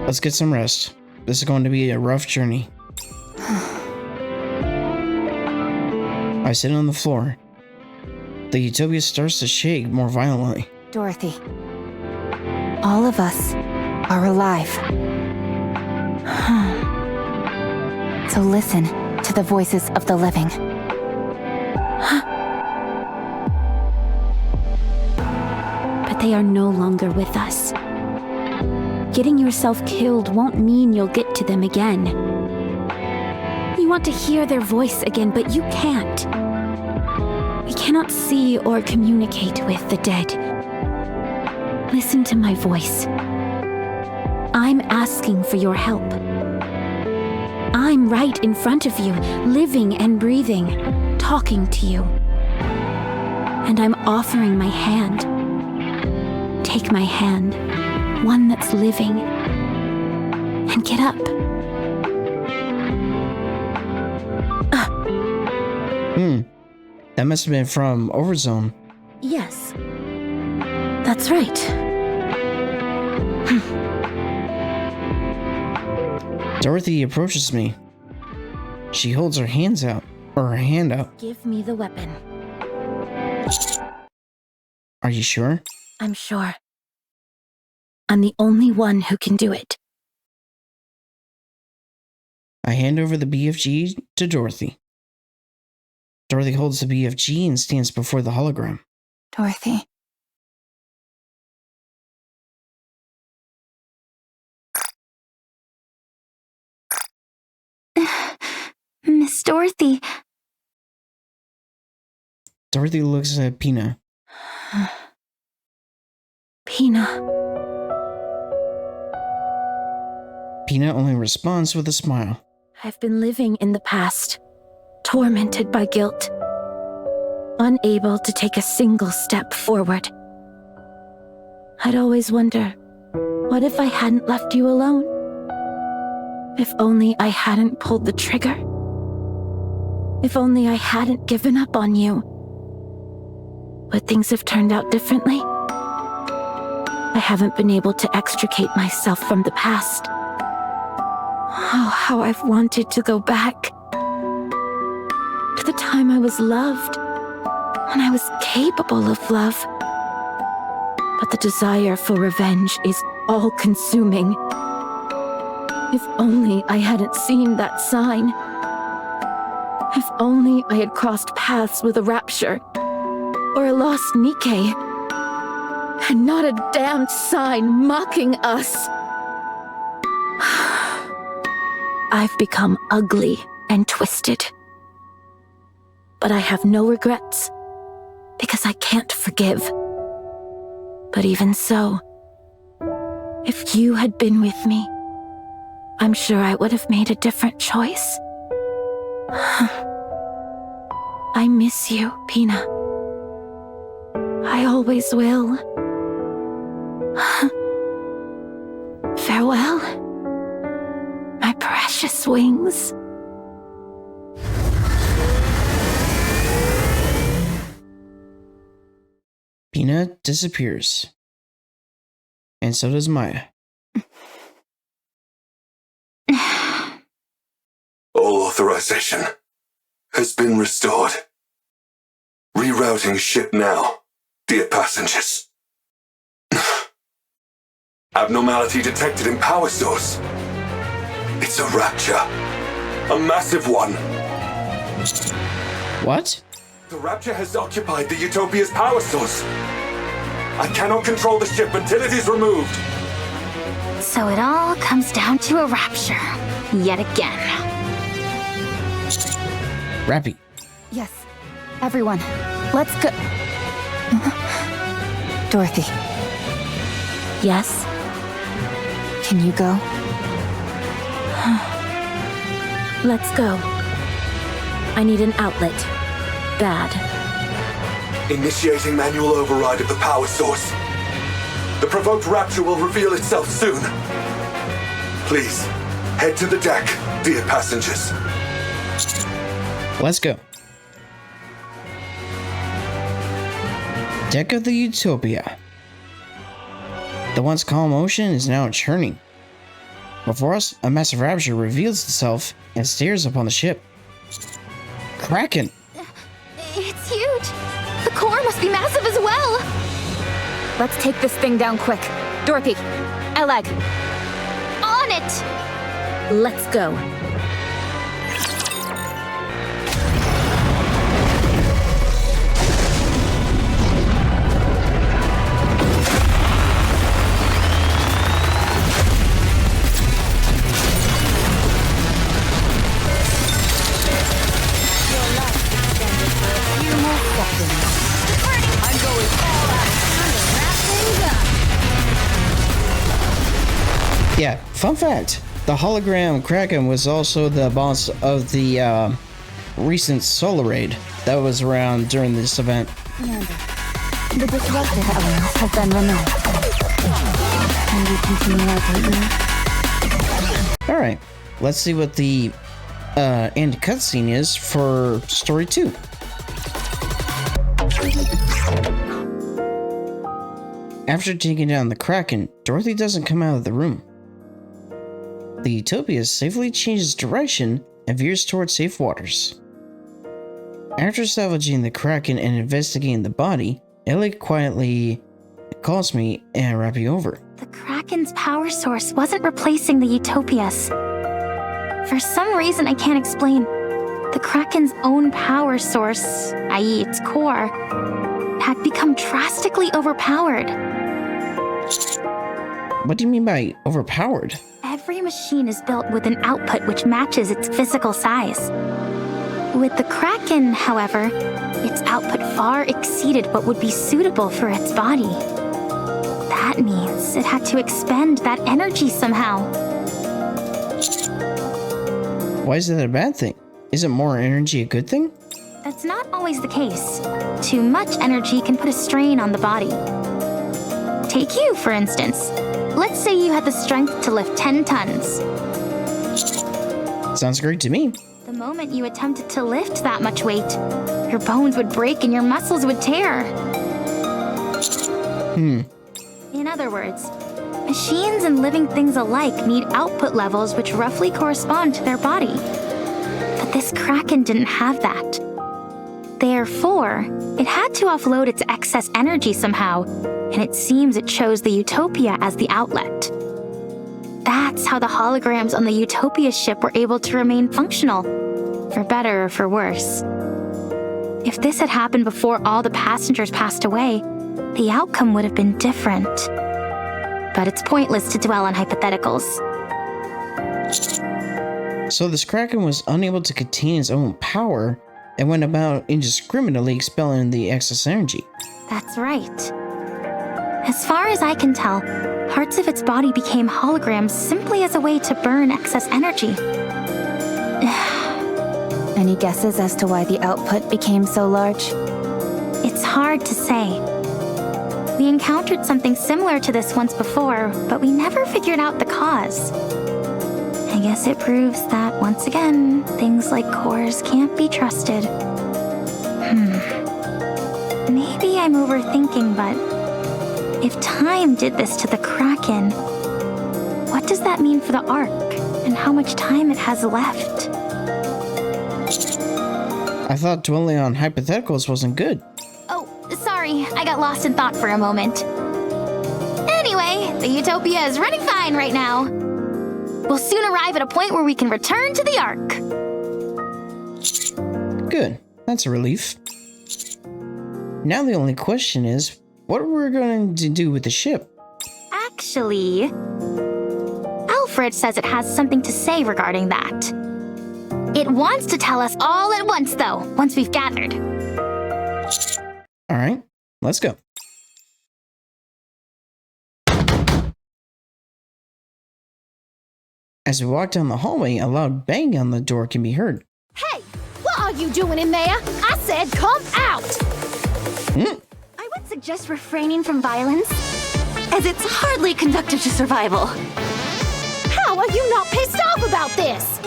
Let's get some rest. This is going to be a rough journey. I sit on the floor. The Utopia starts to shake more violently. Dorothy. All of us are alive. So listen to the voices of the living. They are no longer with us. Getting yourself killed won't mean you'll get to them again. You want to hear their voice again, but you can't. We cannot see or communicate with the dead. Listen to my voice. I'm asking for your help. I'm right in front of you, living and breathing, talking to you. And I'm offering my hand. Take my hand, one that's living, and get up. That must have been from Overzone. Yes, that's right. Dorothy approaches me. She holds her hand out. Give me the weapon. Are you sure? I'm sure. I'm the only one who can do it. I hand over the BFG to Dorothy. Dorothy holds the BFG and stands before the hologram. Dorothy. Miss Dorothy. Dorothy looks at Pina. Pina. Pina only responds with a smile. I've been living in the past, tormented by guilt, unable to take a single step forward. I'd always wonder, what if I hadn't left you alone? If only I hadn't pulled the trigger. If only I hadn't given up on you. But things have turned out differently. I haven't been able to extricate myself from the past. Oh, how I've wanted to go back to the time I was loved, when I was capable of love. But the desire for revenge is all-consuming. If only I hadn't seen that sign. If only I had crossed paths with a rapture or a lost NIKKE, and not a damned sign mocking us. I've become ugly and twisted. But I have no regrets, because I can't forgive. But even so, if you had been with me, I'm sure I would have made a different choice. I miss you, Pina. I always will. Farewell, my precious wings. Pina disappears. And so does Maya. All authorization has been restored. Rerouting ship now, dear passengers. Abnormality detected in power source. It's a rapture. A massive one. What? The rapture has occupied the Utopia's power source. I cannot control the ship until it is removed. So it all comes down to a rapture, yet again. Rappy. Yes. Everyone, let's go. Dorothy. Yes? Can you go? Let's go. I need an outlet. Bad. Initiating manual override of the power source. The provoked rapture will reveal itself soon. Please, head to the deck, dear passengers. Let's go. Deck of the Utopia. The once calm ocean is now churning. Before us, a massive rapture reveals itself and stares upon the ship. Kraken! It's huge. The core must be massive as well. Let's take this thing down quick. Dorothy, Elag. On it! Let's go. I'm going all out. Yeah, fun fact. The hologram Kraken was also the boss of the recent solar raid that was around during this event. The disruptive elements have been removed. Can we continue our treatment? Alright, let's see what the end cutscene is for story 2. After taking down the Kraken, Dorothy doesn't come out of the room. The Utopia safely changes direction and veers towards safe waters. After salvaging the Kraken and investigating the body, Ellie quietly calls me and wraps me over. The Kraken's power source wasn't replacing the Utopias. For some reason I can't explain, the Kraken's own power source, i.e. its core, had become drastically overpowered. What do you mean by overpowered? Every machine is built with an output which matches its physical size. With the Kraken, however, its output far exceeded what would be suitable for its body. That means it had to expend that energy somehow. Why is that a bad thing? Isn't more energy a good thing? That's not always the case. Too much energy can put a strain on the body. Take you, for instance. Let's say you had the strength to lift 10 tons. Sounds great to me. The moment you attempted to lift that much weight, your bones would break and your muscles would tear. In other words, machines and living things alike need output levels which roughly correspond to their body. But this Kraken didn't have that. Therefore, it had to offload its excess energy somehow, and it seems it chose the Utopia as the outlet. That's how the holograms on the Utopia ship were able to remain functional, for better or for worse. If this had happened before all the passengers passed away, the outcome would have been different. But it's pointless to dwell on hypotheticals. So this Kraken was unable to contain its own power and went about indiscriminately expelling the excess energy. That's right. As far as I can tell, parts of its body became holograms simply as a way to burn excess energy. Any guesses as to why the output became so large? It's hard to say. We encountered something similar to this once before, but we never figured out the cause. I guess it proves that, once again, things like cores can't be trusted. Maybe I'm overthinking, but if time did this to the Kraken, what does that mean for the Ark, and how much time it has left? I thought dwelling on hypotheticals wasn't good. Oh, sorry, I got lost in thought for a moment. Anyway, the Utopia is running fine right now. We'll soon arrive at a point where we can return to the Ark. Good, that's a relief. Now the only question is, what are we going to do with the ship? Actually, Alfred says it has something to say regarding that. It wants to tell us all at once, though, once we've gathered. Alright, let's go. As we walk down the hallway, a loud bang on the door can be heard. Hey, what are you doing in there? I said come out! I would suggest refraining from violence, as it's hardly conducive to survival. How are you not pissed off about this?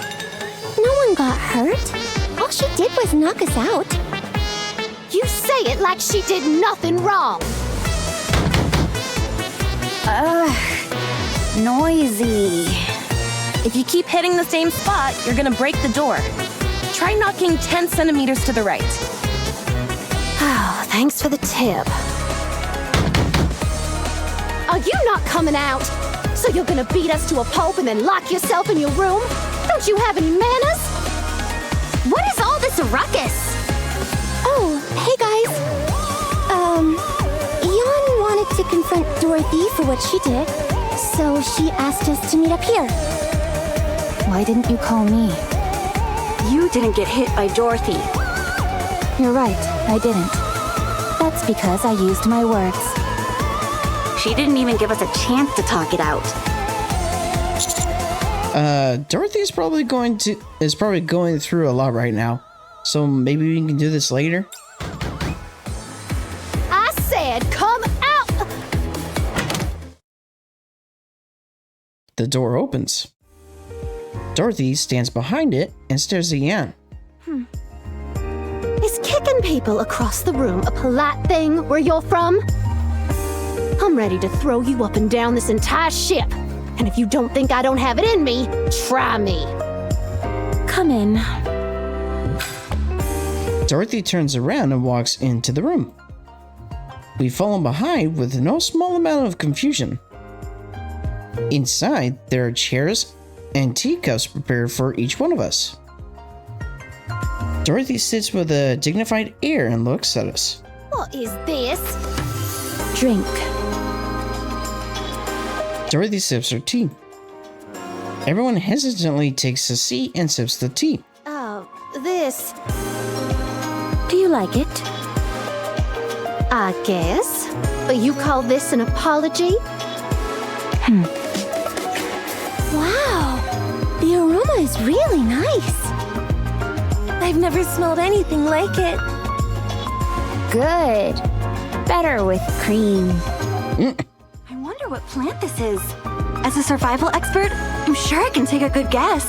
No one got hurt. All she did was knock us out. You say it like she did nothing wrong. Noisy. If you keep hitting the same spot, you're gonna break the door. Try knocking 10 centimeters to the right. Oh, thanks for the tip. Are you not coming out? So you're gonna beat us to a pulp and then lock yourself in your room? Don't you have any manners? What is all this ruckus? Oh, hey guys. Eon wanted to confront Dorothy for what she did, so she asked us to meet up here. Why didn't you call me? You didn't get hit by Dorothy. You're right, I didn't. That's because I used my words. She didn't even give us a chance to talk it out. Dorothy is probably going through a lot right now. So maybe we can do this later. I said, come out! The door opens. Dorothy stands behind it and stares at Yan. Is kicking people across the room a polite thing where you're from? I'm ready to throw you up and down this entire ship. And if you don't think I don't have it in me, try me. Come in. Dorothy turns around and walks into the room. We follow behind with no small amount of confusion. Inside, there are chairs and teacups prepared for each one of us. Dorothy sits with a dignified air and looks at us. What is this? Drink. Dorothy sips her tea. Everyone hesitantly takes a seat and sips the tea. This. Do you like it? I guess. But you call this an apology? Wow, the aroma is really nice. I've never smelled anything like it. Good. Better with cream. I wonder what plant this is. As a survival expert, I'm sure I can take a good guess.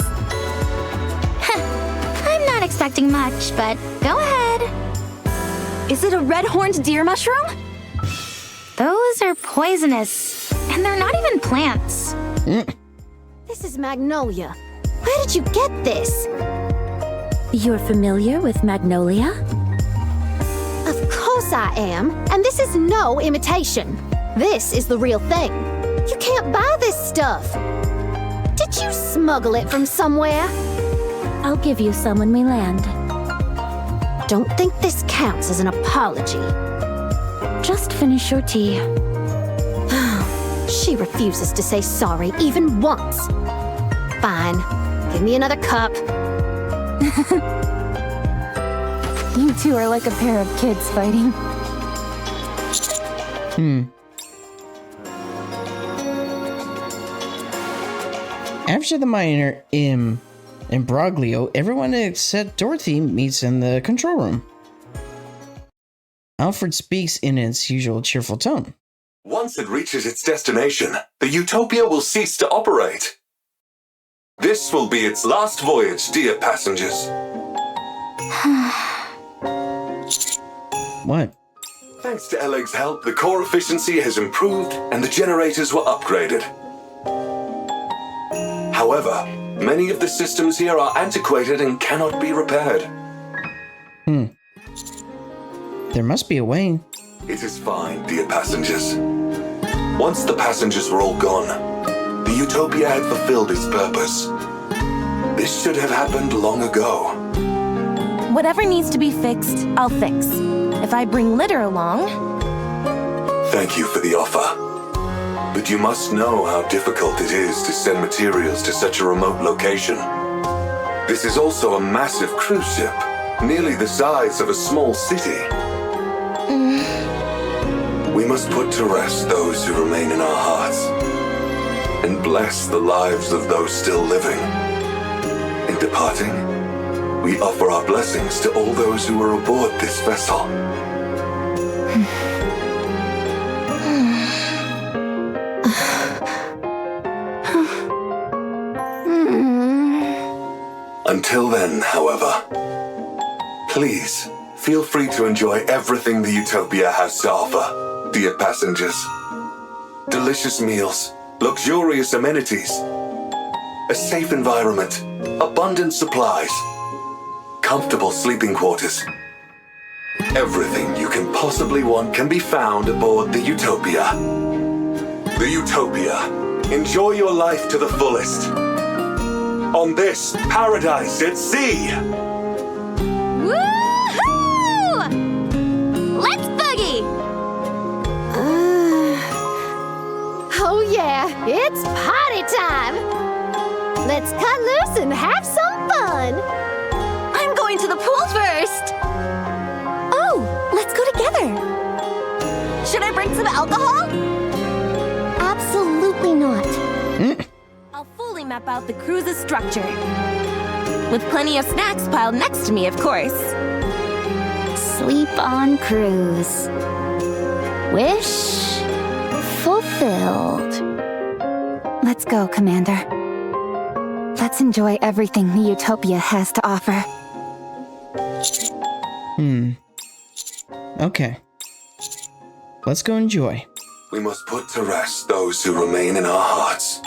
I'm not expecting much, but go ahead. Is it a red-horned deer mushroom? Those are poisonous, and they're not even plants. This is magnolia. Where did you get this? You're familiar with magnolia? Of course I am, and this is no imitation. This is the real thing. You can't buy this stuff. Did you smuggle it from somewhere? I'll give you some when we land. Don't think this counts as an apology. Just finish your tea. She refuses to say sorry even once. Fine. Give me another cup. You two are like a pair of kids fighting. After the minor imbroglio, everyone except Dorothy meets in the control room. Alfred speaks in its usual cheerful tone. Once it reaches its destination, the Utopia will cease to operate. This will be its last voyage, dear passengers. What? Thanks to Eleg's help, the core efficiency has improved and the generators were upgraded. However, many of the systems here are antiquated and cannot be repaired. There must be a way. It is fine, dear passengers. Once the passengers were all gone, the Utopia had fulfilled its purpose. This should have happened long ago. Whatever needs to be fixed, I'll fix. If I bring litter along... Thank you for the offer. But you must know how difficult it is to send materials to such a remote location. This is also a massive cruise ship, nearly the size of a small city. We must put to rest those who remain in our hearts and bless the lives of those still living. In departing, we offer our blessings to all those who were aboard this vessel. Until then, however, please feel free to enjoy everything the Utopia has to offer, dear passengers. Delicious meals, luxurious amenities, a safe environment, abundant supplies, comfortable sleeping quarters. Everything you can possibly want can be found aboard the Utopia. The Utopia. Enjoy your life to the fullest. On this paradise at sea. Woohoo! Let's boogie! Oh yeah, it's party time! Let's cut loose and have some fun! I'm going to the pool first! Oh, let's go together! Should I bring some alcohol? Absolutely not. I'll fully map out the cruise's structure. With plenty of snacks piled next to me, of course. Sleep on cruise. Wish fulfilled. Let's go, Commander. Let's enjoy everything the Utopia has to offer. Okay. Let's go enjoy. We must put to rest those who remain in our hearts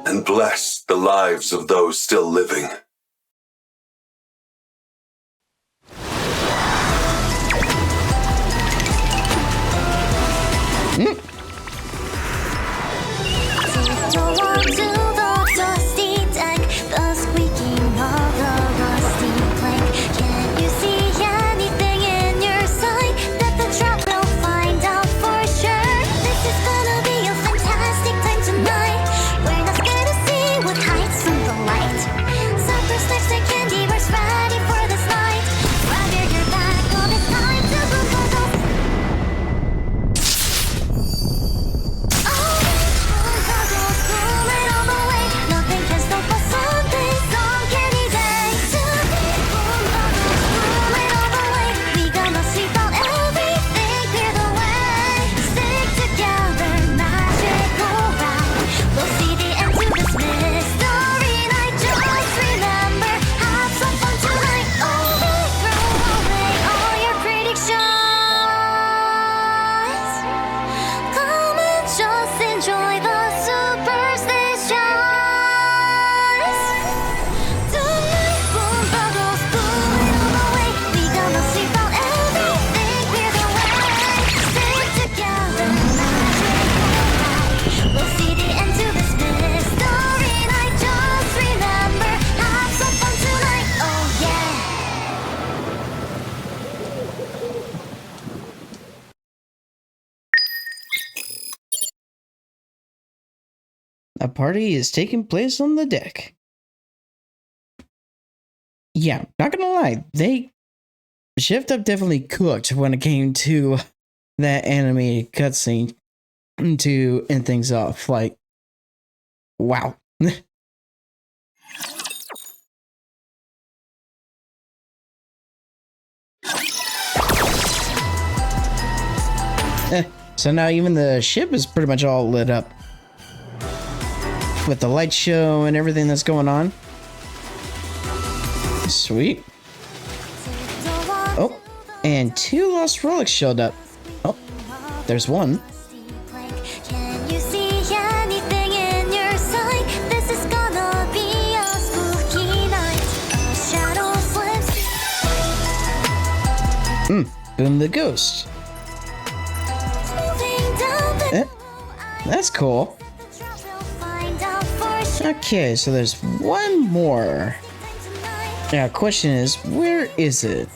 and bless the lives of those still living. A party is taking place on the deck. Yeah, not gonna lie, Shift Up definitely cooked when it came to that animated cutscene to end things off. Like, wow. So now even the ship is pretty much all lit up with the light show and everything that's going on. Sweet. Oh, and 2 lost relics showed up. Oh, there's one. Boom the ghost. That's cool. Okay, so there's one more. Now, question is, where is it?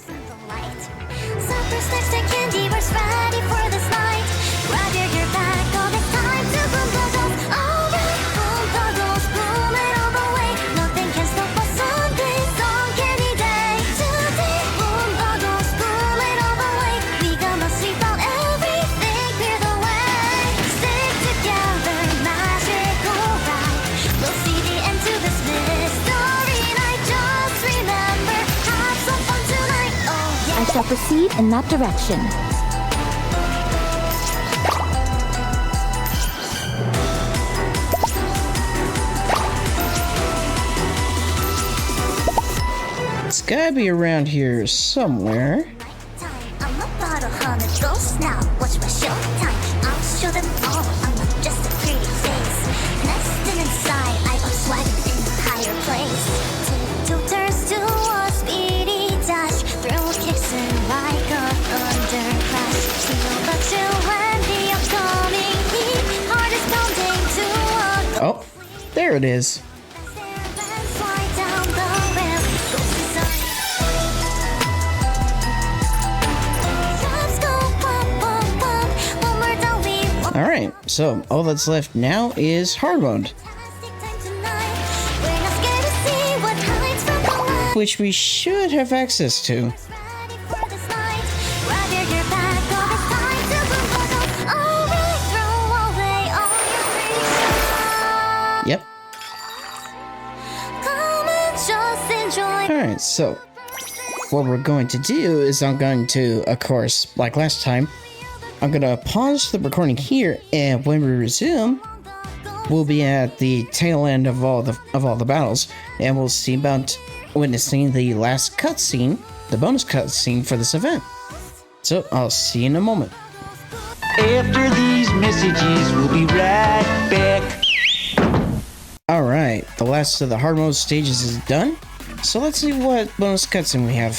Shall proceed in that direction. It's gotta be around here somewhere. I'm a bottle hunter, ghost now. Watch my showtime. I'll show them all. I'm not just a pretty face. Nesting inside, I was sweating in a higher place. Tiptoe turns to a speedy dash. Thrill kicks in like a thunder crash. Feel the chill when the upcoming heat. Heart is pounding to a Oh, there it is. Alright, so all that's left now is hard mode, which we should have access to. Alright, so what we're going to do is I'm going to, of course, like last time, I'm going to pause the recording here, and when we resume, we'll be at the tail end of all the battles, and we'll see about witnessing the last cutscene, the bonus cutscene for this event. So I'll see you in a moment. After these messages, we'll be right back. Alright, the last of the hard mode stages is done, so let's see what bonus cutscene we have.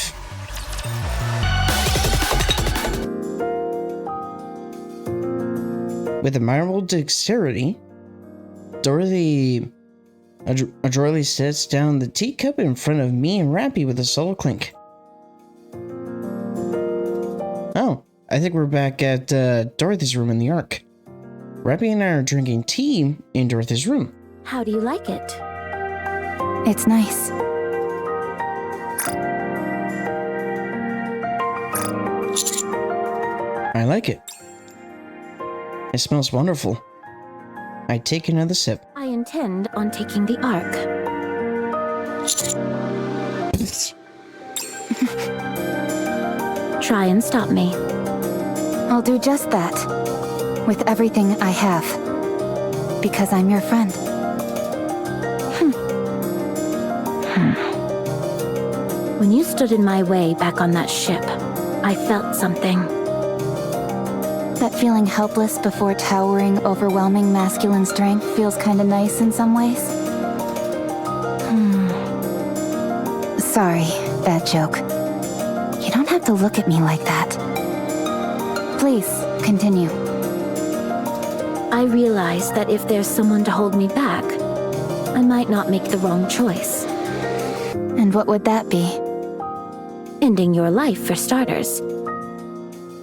With admirable dexterity, Dorothy adroitly sets down the teacup in front of me and Rappy with a solo clink. Oh, I think we're back at Dorothy's room in the Ark. Rappy and I are drinking tea in Dorothy's room. How do you like it? It's nice. I like it. It smells wonderful. I take another sip. I intend on taking the Ark. Try and stop me. I'll do just that. With everything I have. Because I'm your friend. When you stood in my way back on that ship, I felt something. That feeling helpless before towering, overwhelming masculine strength feels kinda nice in some ways. Sorry, bad joke. You don't have to look at me like that. Please, continue. I realize that if there's someone to hold me back, I might not make the wrong choice. And what would that be? Ending your life, for starters.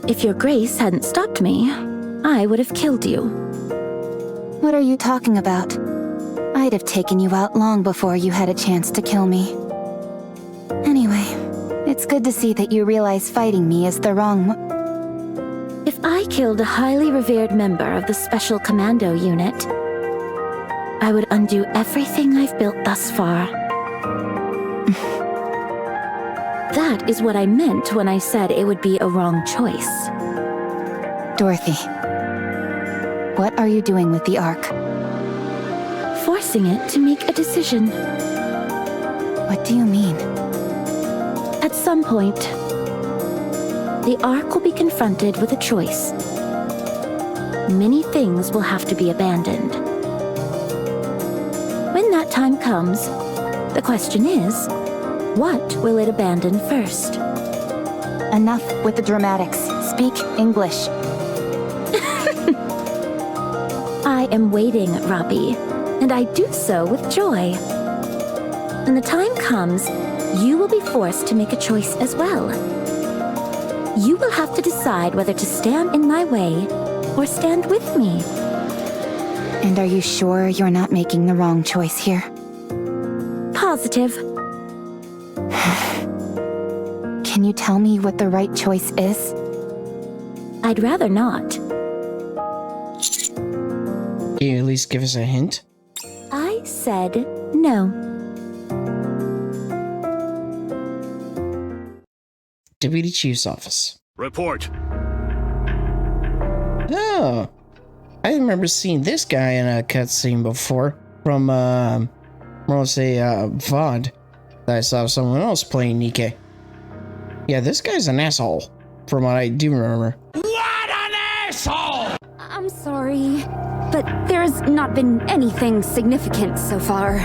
If your grace hadn't stopped me, I would have killed you. What are you talking about? I'd have taken you out long before you had a chance to kill me. Anyway, it's good to see that you realize fighting me is the wrong If I killed a highly revered member of the Special Commando Unit, I would undo everything I've built thus far. That is what I meant when I said it would be a wrong choice. Dorothy, what are you doing with the Ark? Forcing it to make a decision. What do you mean? At some point, the Ark will be confronted with a choice. Many things will have to be abandoned. When that time comes, the question is, what will it abandon first? Enough with the dramatics. Speak English. I am waiting, Robbie, and I do so with joy. When the time comes, you will be forced to make a choice as well. You will have to decide whether to stand in my way or stand with me. And are you sure you're not making the wrong choice here? Positive. Can you tell me what the right choice is? I'd rather not. Can you at least give us a hint? I said no. Deputy Chief's office. Report. Oh, I remember seeing this guy in a cutscene before from, VOD that I saw someone else playing NIKKE. Yeah, this guy's an asshole, from what I do remember. What an asshole! I'm sorry, but there's not been anything significant so far.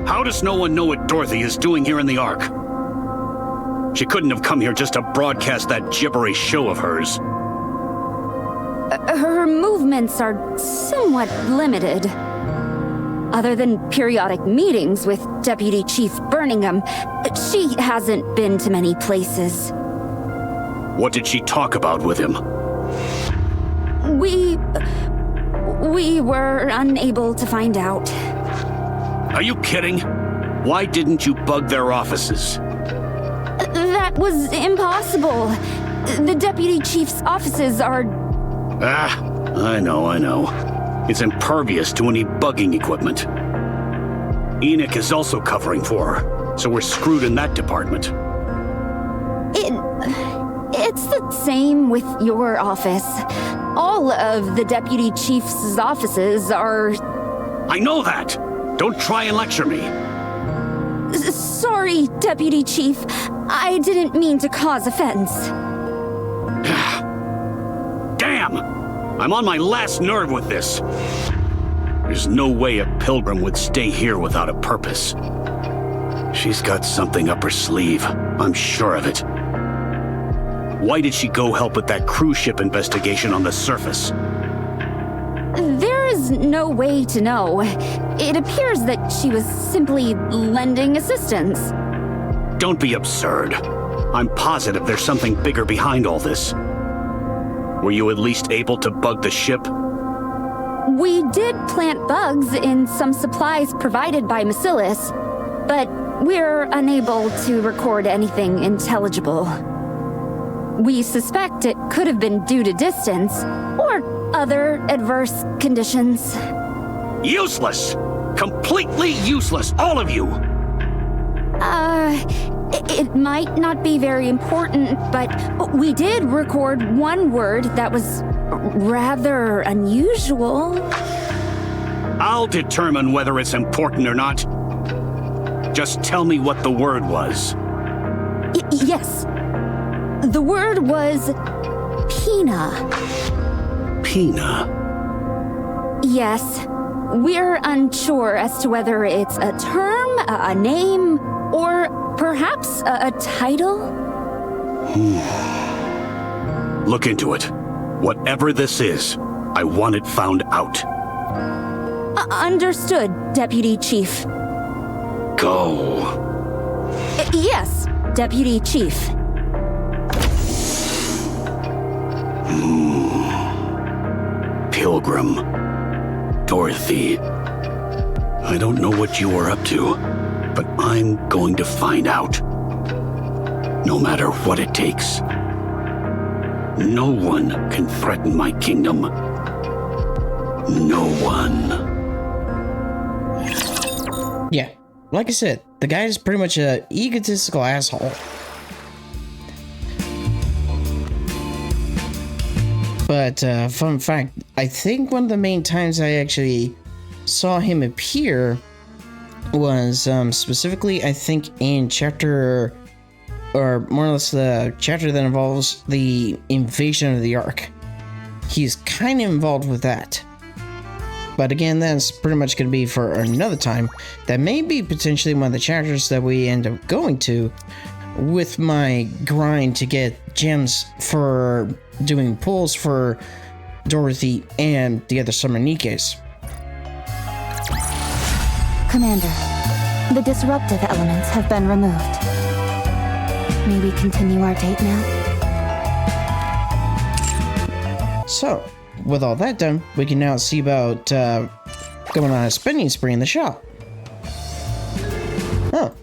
How does no one know what Dorothy is doing here in the Ark? She couldn't have come here just to broadcast that gibberish show of hers. Her movements are somewhat limited. Other than periodic meetings with Deputy Chief Birmingham, she hasn't been to many places. What did she talk about with him? We were unable to find out. Are you kidding? Why didn't you bug their offices? That was impossible. The Deputy Chief's offices are... I know. It's impervious to any bugging equipment. ENIKKE is also covering for her, so we're screwed in that department. It's the same with your office. All of the deputy chief's offices are... I know that! Don't try and lecture me. Sorry, Deputy Chief. I didn't mean to cause offense. Damn! I'm on my last nerve with this. There's no way a pilgrim would stay here without a purpose. She's got something up her sleeve. I'm sure of it. Why did she go help with that cruise ship investigation on the surface? There is no way to know. It appears that she was simply lending assistance. Don't be absurd. I'm positive there's something bigger behind all this. Were you at least able to bug the ship? We did plant bugs in some supplies provided by Macilis, but we're unable to record anything intelligible. We suspect it could have been due to distance, or other adverse conditions. Useless! Completely useless, all of you! It might not be very important, but we did record one word that was rather unusual. I'll determine whether it's important or not. Just tell me what the word was. Yes. The word was Pina. Pina? Yes. We're unsure as to whether it's a term, a name, or perhaps a title? Look into it. Whatever this is, I want it found out. Understood, Deputy Chief. Go. Yes, Deputy Chief. Pilgrim. Dorothy. I don't know what you are up to, but I'm going to find out. No matter what it takes. No one can threaten my kingdom. No one. Yeah, like I said, the guy is pretty much an egotistical asshole. But, fun fact, I think one of the main times I actually saw him appear was, specifically, I think, in chapter, or more or less the chapter that involves the invasion of the Ark. He's kind of involved with that. But again, that's pretty much going to be for another time. That may be potentially one of the chapters that we end up going to with my grind to get gems for doing pulls for Dorothy and the other summer NIKKEs. Commander, the disruptive elements have been removed. May we continue our date now? So, with all that done, we can now see about going on a spending spree in the shop. Oh.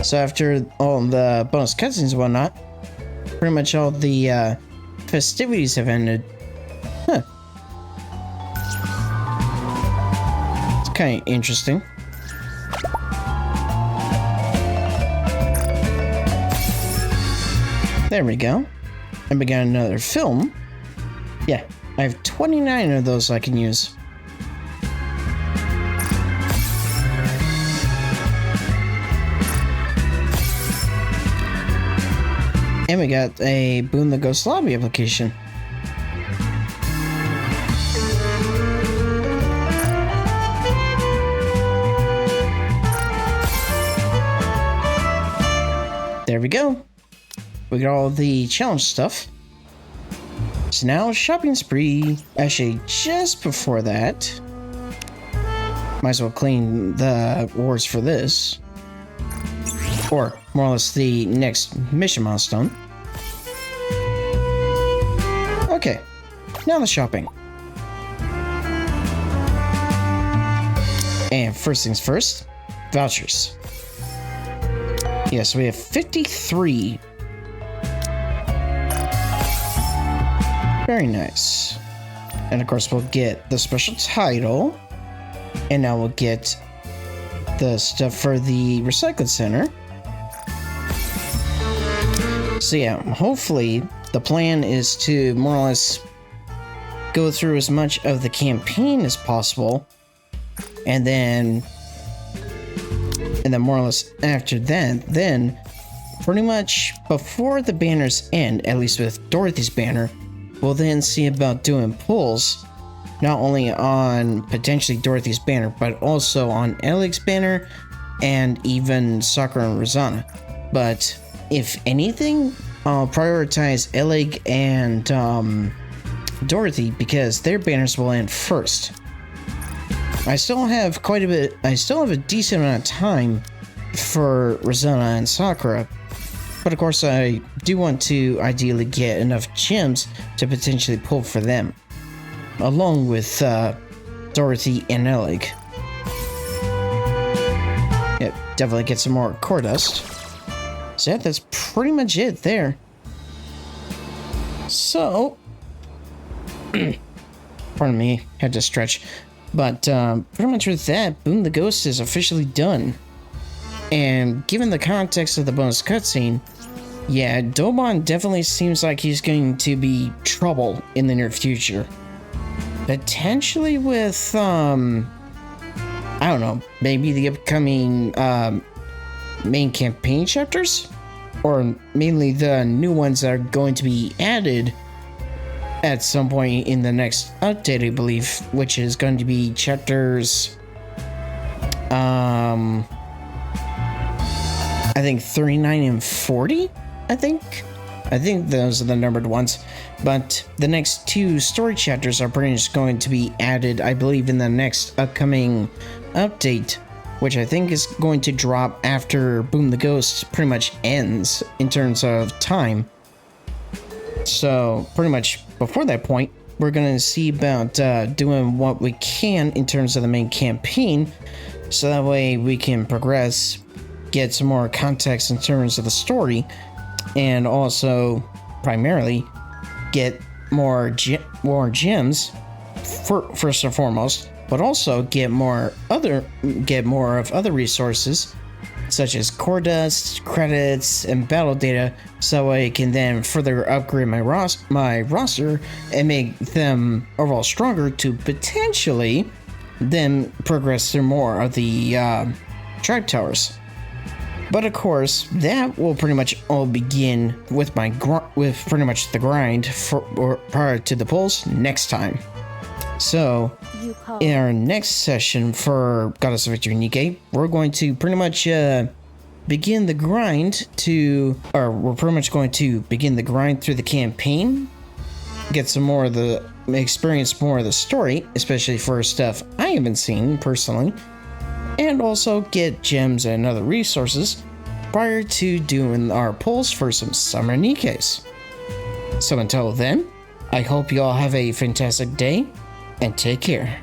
So after all the bonus cutscenes and whatnot, pretty much all the festivities have ended. Huh. It's kind of interesting. There we go. And we got another film. Yeah, I have 29 of those I can use. And we got a Boon the Ghost Lobby application. There we go. We got all the challenge stuff. So now shopping spree. Actually, just before that, might as well clean the rewards for this. Or more or less the next mission milestone. Okay, now the shopping. And first things first, vouchers. Yes, we have 53. Very nice. And of course we'll get the special title. And now we'll get the stuff for the recycling center. So yeah, hopefully the plan is to more or less go through as much of the campaign as possible, and then more or less after that, then pretty much before the banners end, at least with Dorothy's banner, we'll then see about doing pulls, not only on potentially Dorothy's banner, but also on Elg's banner, and even Sakura and Rosanna. But if anything, I'll prioritize Elg and Dorothy, because their banners will end first. I still have a decent amount of time for Rosanna and Sakura, but of course I do want to ideally get enough gems to potentially pull for them, along with Dorothy and Elg. Yep, definitely get some more core dust. So yeah, that's pretty much it there. So, pardon me, had to stretch. But pretty much with that, Boom the Ghost is officially done. And given the context of the bonus cutscene, yeah, Dobon definitely seems like he's going to be trouble in the near future. Potentially with, I don't know, maybe the upcoming main campaign chapters? Or mainly the new ones that are going to be added at some point in the next update, I believe, which is going to be chapters, I think 39 and 40, I think those are the numbered ones. But the next two story chapters are pretty much going to be added, I believe, in the next upcoming update, which I think is going to drop after Boom the Ghost pretty much ends in terms of time. So pretty much before that point, we're going to see about doing what we can in terms of the main campaign, so that way we can progress, get some more context in terms of the story, and also primarily get more gems first and foremost, but also get more of other resources such as core dust, credits, and battle data, so I can then further upgrade my roster and make them overall stronger to potentially then progress through more of the tribe towers. But of course, that will pretty much all begin with pretty much the grind prior to the pulls next time. So, in our next session for Goddess of Victory NIKKE, we're going to pretty much begin the grind through the campaign, get some more of experience more of the story, especially for stuff I haven't seen personally, and also get gems and other resources prior to doing our pulls for some summer NIKKEs. So until then, I hope you all have a fantastic day, and take care.